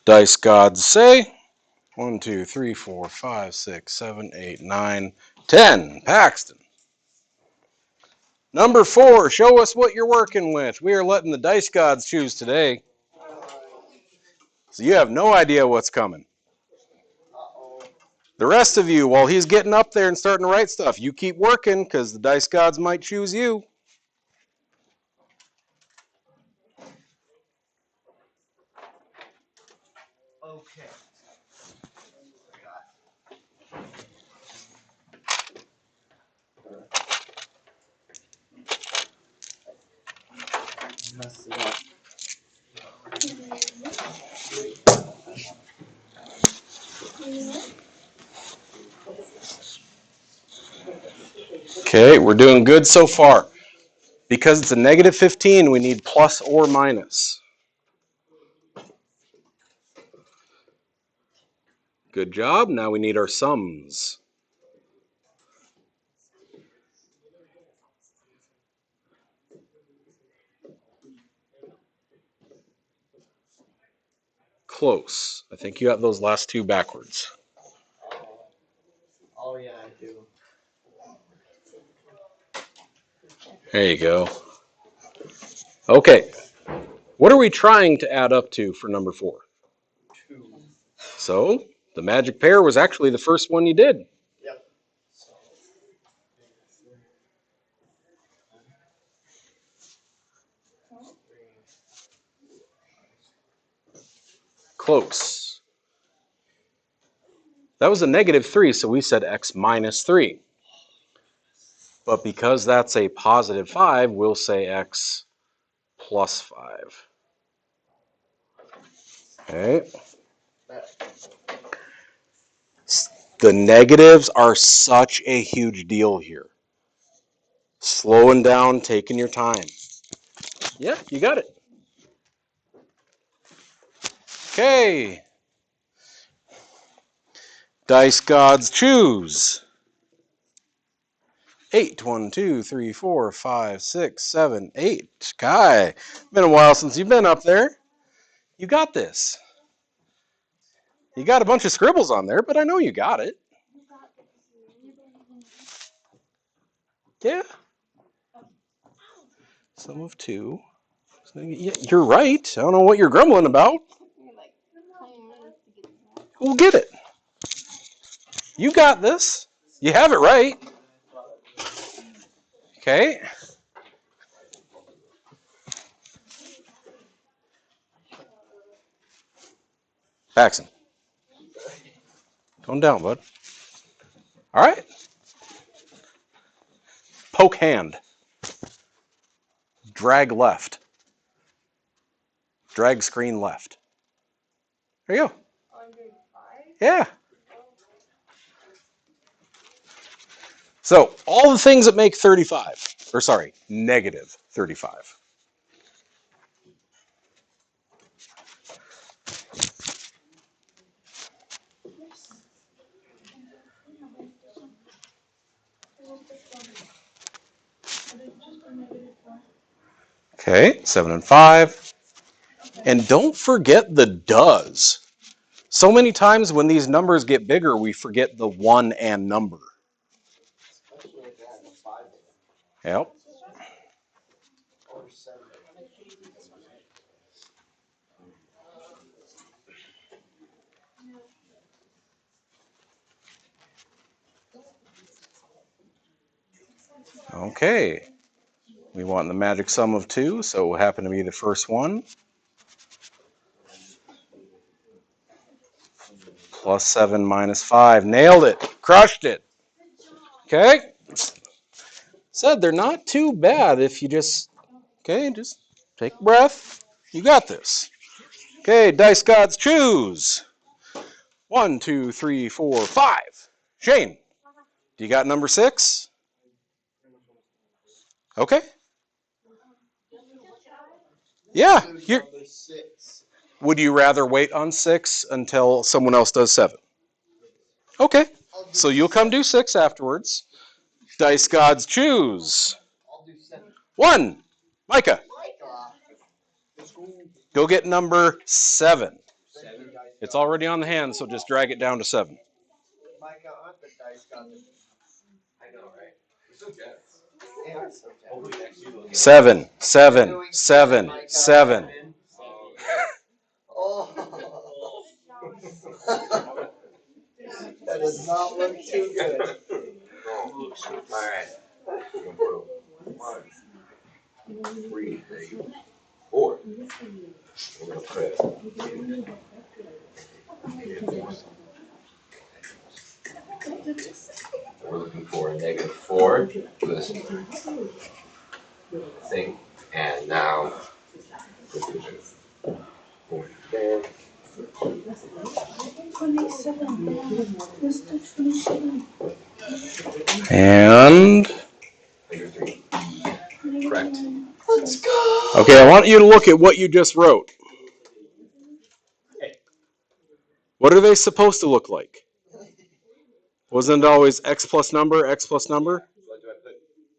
Dice gods say 1, 2, 3, 4, 5, 6, 7, 8, 9, 10. Paxton. Number 4, show us what you're working with. We are letting the dice gods choose today. So you have no idea what's coming. The rest of you, while he's getting up there and starting to write stuff, you keep working because the dice gods might choose you. Okay. Mess it up. Okay, we're doing good so far. Because it's a negative 15, we need plus or minus. Good job. Now we need our sums. Close. I think you got those last two backwards. Oh yeah, I do. There you go. Okay. What are we trying to add up to for number 4? 2. So, the magic pair was actually the first one you did. Yep. Close. That was a negative 3, so we said x minus 3. But because that's a positive 5, we'll say x plus 5. Okay. The negatives are such a huge deal here. Slowing down, taking your time. Yeah, you got it. Okay. Dice gods choose. 8, 1, 2, 3, 4, 5, 6, 7, 8. Kai, been a while since you've been up there. You got this. You got a bunch of scribbles on there, but I know you got it. Yeah. Sum of 2. Yeah, you're right. I don't know what you're grumbling about. We'll get it. You got this. You have it right. Okay. Paxton. Tone down, bud. All right. Poke hand. Drag left. Drag screen left. There you go. Yeah. So all the things that make 35, or sorry, negative 35. Okay, 7 and 5. And don't forget the does. So many times when these numbers get bigger, we forget the 1 and number. Especially if it has a 5 Yep. or 7. Okay. We want the magic sum of 2, so it will happen to be the first one. Plus 7 minus 5. Nailed it. Crushed it. Okay. Said they're not too bad if you just, okay, just take a breath. You got this. Okay, dice gods choose. 1, 2, 3, 4, 5. Shane, do you got number 6? Okay. Yeah. You're, Number 6. would you rather wait on 6 until someone else does 7? Okay. So you'll come do 6 afterwards. Dice gods choose. I'll do 1. Micah, go get number 7. 7. It's already on the hand, so just drag it down to 7. Micah, aren't the dice got the I know, right? You're so jealous. they are so Hopefully next year we'll get 7, 7, 7, 7. Oh. That does not look too good. Alright. 3, 4. We're gonna put we're looking for a -4 for this thing. And now there. 27. What's the 27? And -3. Correct. Let's go. okay, I want you to look at what you just wrote. What are they supposed to look like? Wasn't it always x plus number, x plus number? So do I put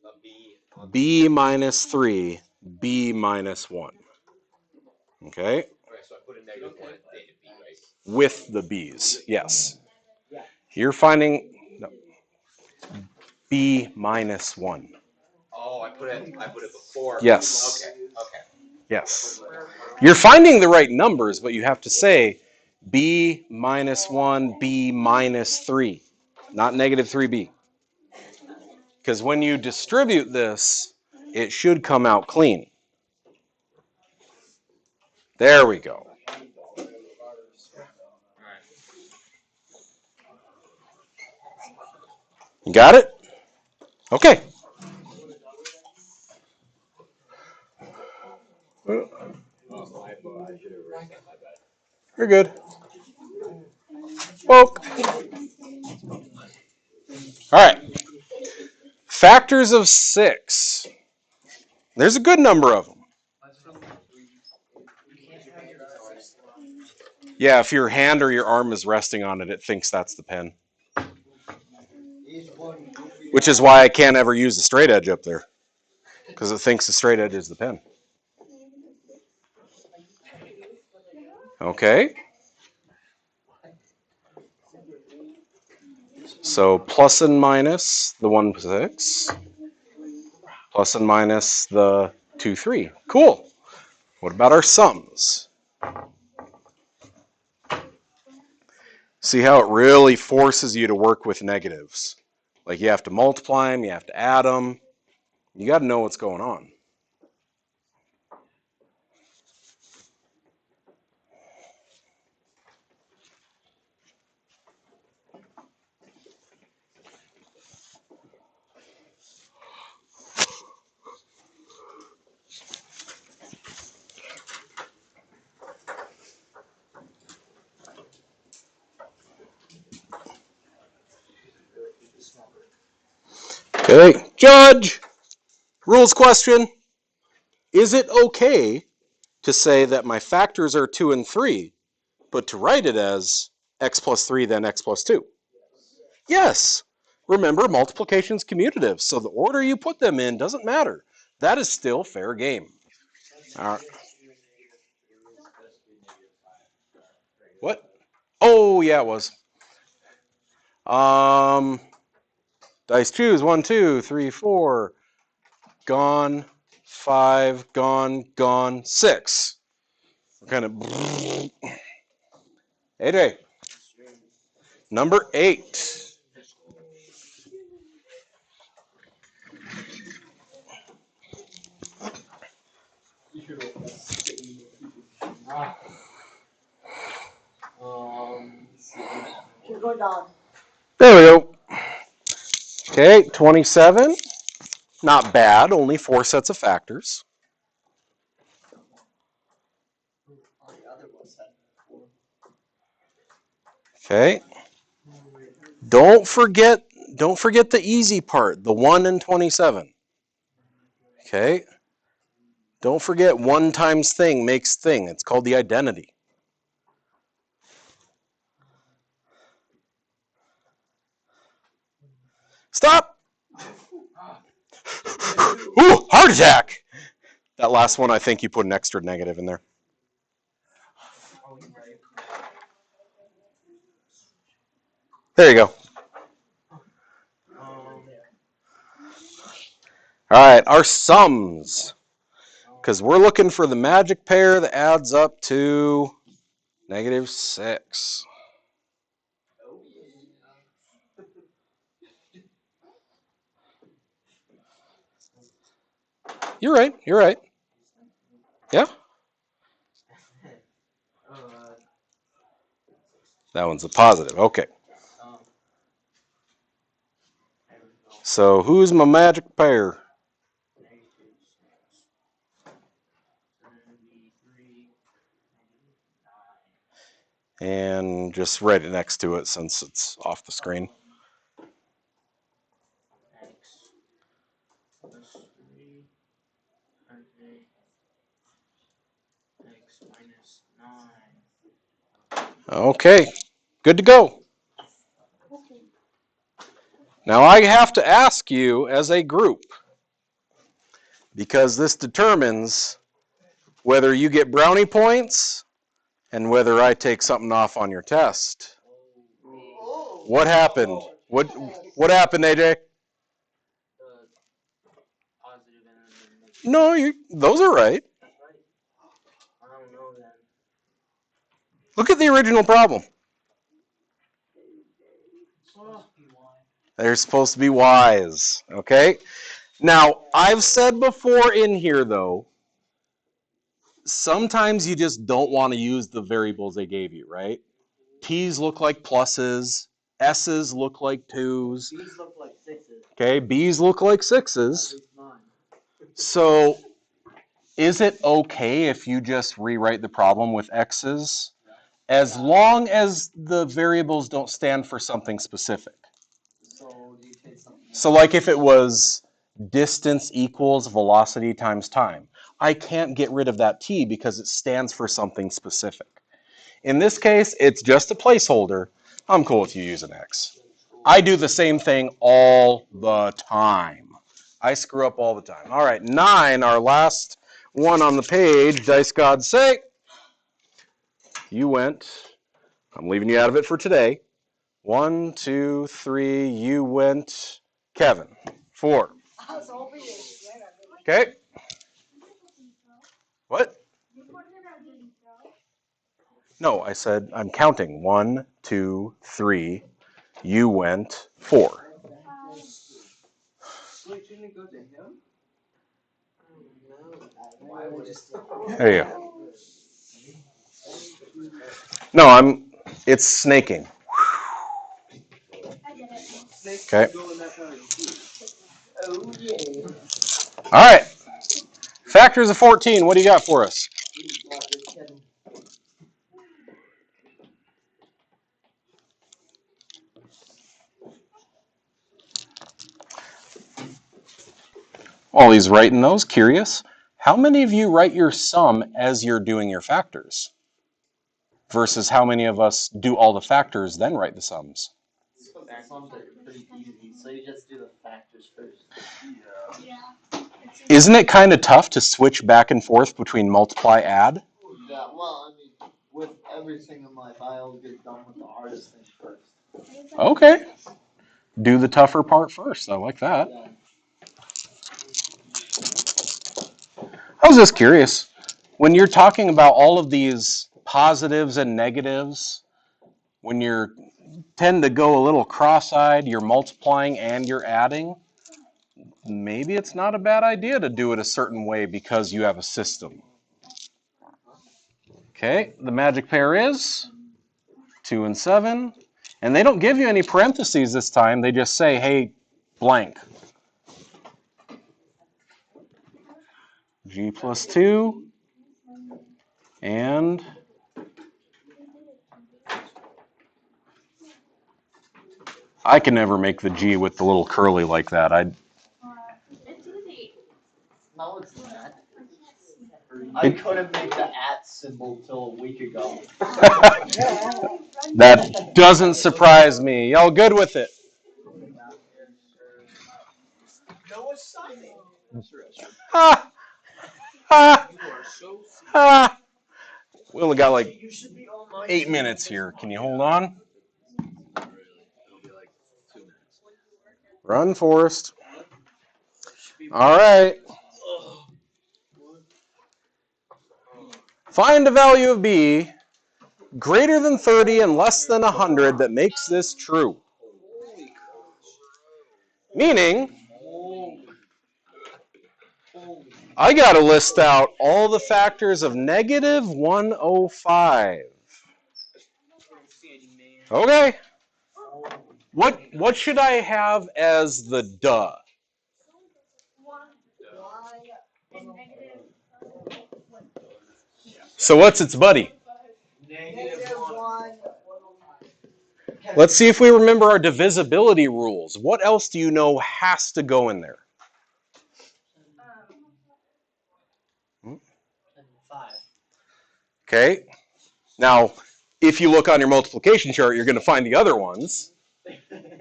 a B on B minus 3, B minus 1. Okay? Okay, so I put a -1 at theta B, right? With the B's, yes. You're finding no, B minus 1. Oh, I put it before. Yes. Okay. Yes. You're finding the right numbers, but you have to say B minus 1, B minus 3, not negative 3B. Because when you distribute this, it should come out clean. There we go. You got it? Okay. You're good. Woke. All right. Factors of 6. There's a good number of them. Yeah, if your hand or your arm is resting on it, it thinks that's the pen. Which is why I can't ever use the straight edge up there. Because it thinks the straight edge is the pen. Okay. So plus and minus the 1, 6. Plus and minus the 2, 3. Cool. What about our sums? See how it really forces you to work with negatives. Like you have to multiply them, you have to add them. You got to know what's going on. Okay, judge, rules question. Is it okay to say that my factors are 2 and 3, but to write it as x plus 3 then x plus 2? Yes. Remember, multiplication's commutative, so the order you put them in doesn't matter. That is still fair game. All right. What? Oh, yeah, it was. Dice choose 1, 2, 3, 4. Gone. 5. Gone. Gone. 6. We're kind of. AJ. Number 8. Here go dog. There we go. Okay, 27. Not bad, only 4 sets of factors. Okay. Don't forget the easy part, the 1 and 27. Okay? Don't forget 1 times thing makes thing. It's called the identity. Stop! Ooh, heart attack! That last one, I think you put an extra negative in there. There you go. All right, our sums. Because we're looking for the magic pair that adds up to -6. You're right. You're right. Yeah? That one's a positive. Okay. So who's my magic pair? And just write it next to it since it's off the screen. Okay, good to go. Now I have to ask you as a group, because this determines whether you get brownie points and whether I take something off on your test. What happened? What happened, AJ? No, those are right. Look at the original problem. They're supposed to be Y's, okay? Now, I've said before in here, though, sometimes you just don't want to use the variables they gave you, right? T's look like pluses, S's look like 2's. These look like 6s. Okay, B's look like 6's. So, is it okay if you just rewrite the problem with X's? As long as the variables don't stand for something specific. So do you take something? So like if it was distance equals velocity times time, I can't get rid of that t because it stands for something specific. In this case, it's just a placeholder. I'm cool if you use an x. I do the same thing all the time. I screw up all the time. All right, 9, our last one on the page, dice gods say. You went, I'm leaving you out of it for today. 1, 2, 3, you went, Kevin. 4. Okay. What? No, I said I'm counting. 1, 2, 3. You went 4. Wait, didn't it go to him? There you go. No, it's snaking. Okay. Oh yeah. All right. Factors of 14. What do you got for us? While he's writing those, curious, how many of you write your sum as you're doing your factors? Versus how many of us do all the factors, then write the sums? Sums are pretty easy, so you just do the factors first. Isn't it kind of tough to switch back and forth between multiply, add? Yeah, well, I mean, with everything in life, I always get done with the hardest thing first. Okay. Do the tougher part first. I like that. Yeah. I was just curious. When you're talking about all of these positives and negatives, when you tend to go a little cross-eyed, you're multiplying and you're adding, maybe it's not a bad idea to do it a certain way because you have a system. Okay, the magic pair is 2 and 7. And they don't give you any parentheses this time. They just say, hey, blank. G plus 2 and I can never make the G with the little curly like that. No, it's not. I couldn't make the at symbol till a week ago. That doesn't surprise me. Y'all good with it? Ha! Ha! Ha! We only got like 8 minutes here. Can you hold on? Run, Forrest. All right. Find a value of b greater than 30 and less than 100 that makes this true. Meaning, I got to list out all the factors of negative 105. Okay. What should I have as the duh? So what's its buddy? -1. Let's see if we remember our divisibility rules. What else do you know has to go in there? 5. Okay. Now, if you look on your multiplication chart, you're going to find the other ones.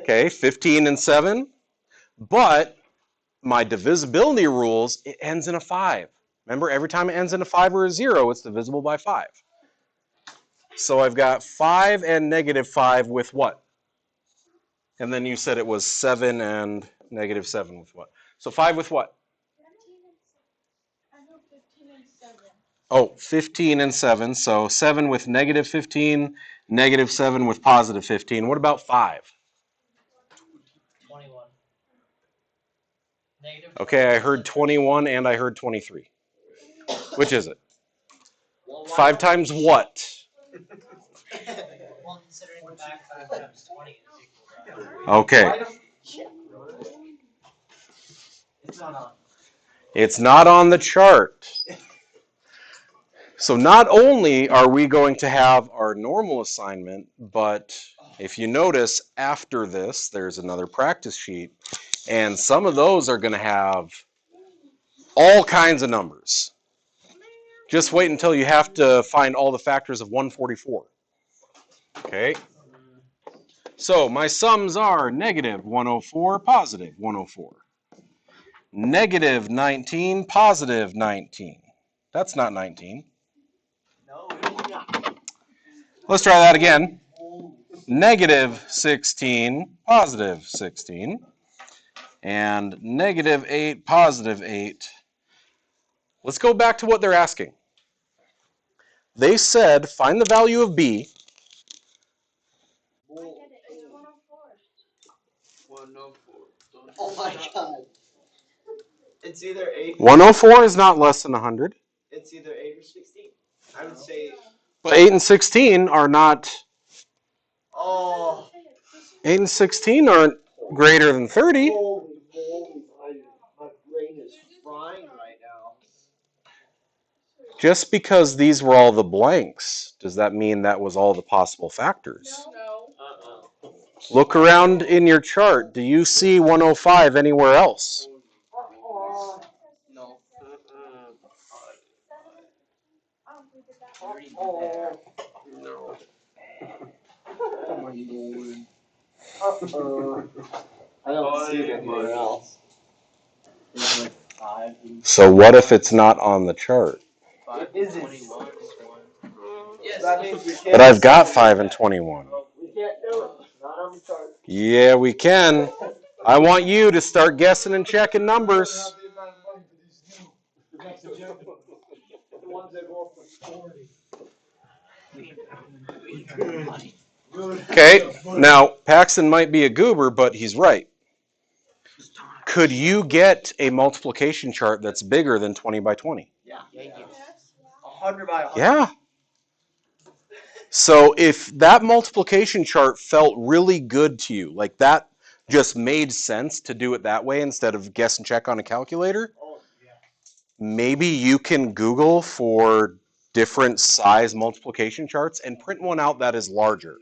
Okay, 15 and 7. But my divisibility rules, it ends in a 5. Remember, every time it ends in a 5 or a 0, it's divisible by 5. So I've got 5 and negative 5 with what? And then you said it was 7 and negative 7 with what? So 5 with what? Oh, 15 and 7. So 7 with negative 15, negative 7 with positive 15. What about 5? 21. Negative. Okay, I heard 21 and I heard 23. Which is it? 5 times what? Well, considering the back 5 times 20 is equal to. Okay. It's not on. It's not on the chart. So not only are we going to have our normal assignment, but if you notice after this, there's another practice sheet, and some of those are going to have all kinds of numbers. Just wait until you have to find all the factors of 144. Okay? So my sums are negative 104, positive 104. Negative 19, positive 19. That's not 19. No. Let's try that again. Negative 16, positive 16. And negative 8, positive 8. Let's go back to what they're asking. They said find the value of b. 104. Oh my god. It's either 8. 104 is not less than 100. It's either 8 or 16. I would say. But 8 and 16 are not. Oh. 8 and 16 aren't greater than 30. Holy moly. My brain is frying right now. Just because these were all the blanks, does that mean that was all the possible factors? Look around in your chart. Do you see 105 anywhere else? No. No. I don't see it anywhere else. So what if it's not on the chart? It isn't. 21 is 1. Yes. That means we can't. But I've got 5 and 21. We can't do it. It's not on the chart. Yeah, we can. I want you to start guessing and checking numbers. The ones that go for 40. Okay, now Paxton might be a goober, but he's right. Could you get a multiplication chart that's bigger than 20 by 20? Yeah. 100 by 100. Yeah. So if that multiplication chart felt really good to you, like that just made sense to do it that way instead of guess and check on a calculator, maybe you can Google for different size multiplication charts and print one out that is larger.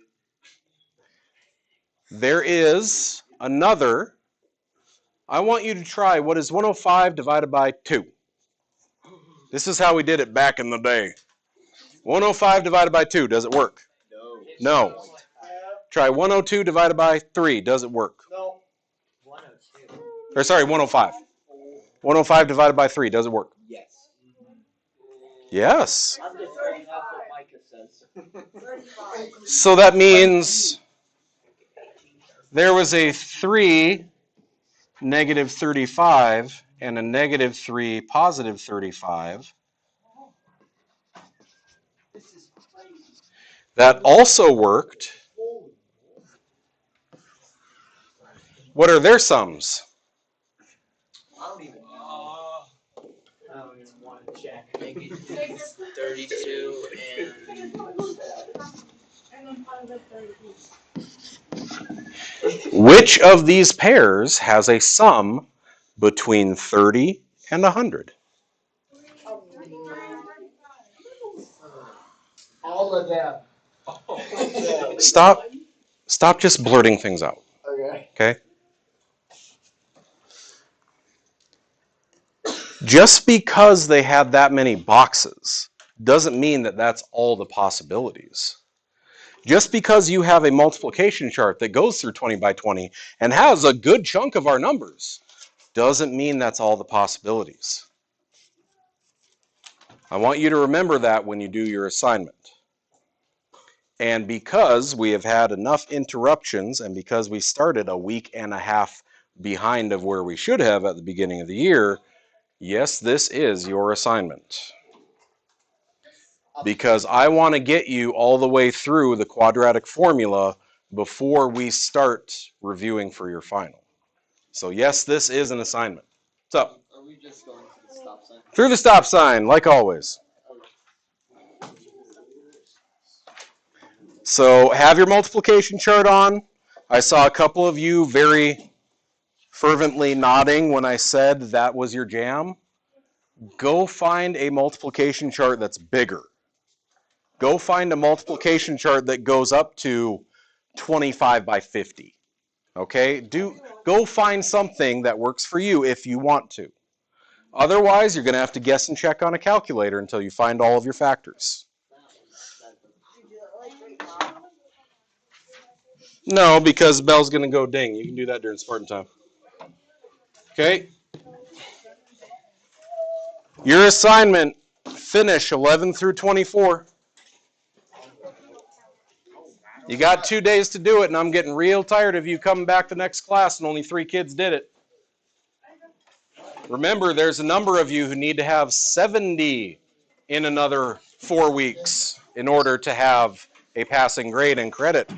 There is another. I want you to try what is 105 divided by 2. This is how we did it back in the day. 105 divided by 2, does it work? No. Try 102 divided by 3, does it work? No. 102. Or sorry, 105. 105 divided by 3. Does it work? Yes. Yes. I'm just going off what Micah says. So that means there was a 3, negative 35, and a negative 3, positive 35. That also worked. What are their sums? I don't even know. I don't even want to check. Maybe 32 Which of these pairs has a sum between 30 and 100? All of them. Stop just blurting things out. Okay. Okay? Just because they had that many boxes doesn't mean that that's all the possibilities. Just because you have a multiplication chart that goes through 20 by 20 and has a good chunk of our numbers doesn't mean that's all the possibilities. I want you to remember that when you do your assignment. And because we have had enough interruptions and because we started a week and a half behind of where we should have at the beginning of the year, yes, this is your assignment. Because I want to get you all the way through the quadratic formula before we start reviewing for your final. So yes, this is an assignment. So, Are we just going to the stop sign? through the stop sign, like always. So have your multiplication chart on. I saw a couple of you very fervently nodding when I said that was your jam. Go find a multiplication chart that's bigger. Go find a multiplication chart that goes up to 25 by 50. Okay? Go find something that works for you if you want to. Otherwise, you're going to have to guess and check on a calculator until you find all of your factors. No, because the bell's going to go ding. You can do that during Spartan time. Okay? Your assignment, finish 11 through 24. You got 2 days to do it, and I'm getting real tired of you coming back to next class and only 3 kids did it. Remember, there's a number of you who need to have 70 in another 4 weeks in order to have a passing grade and credit.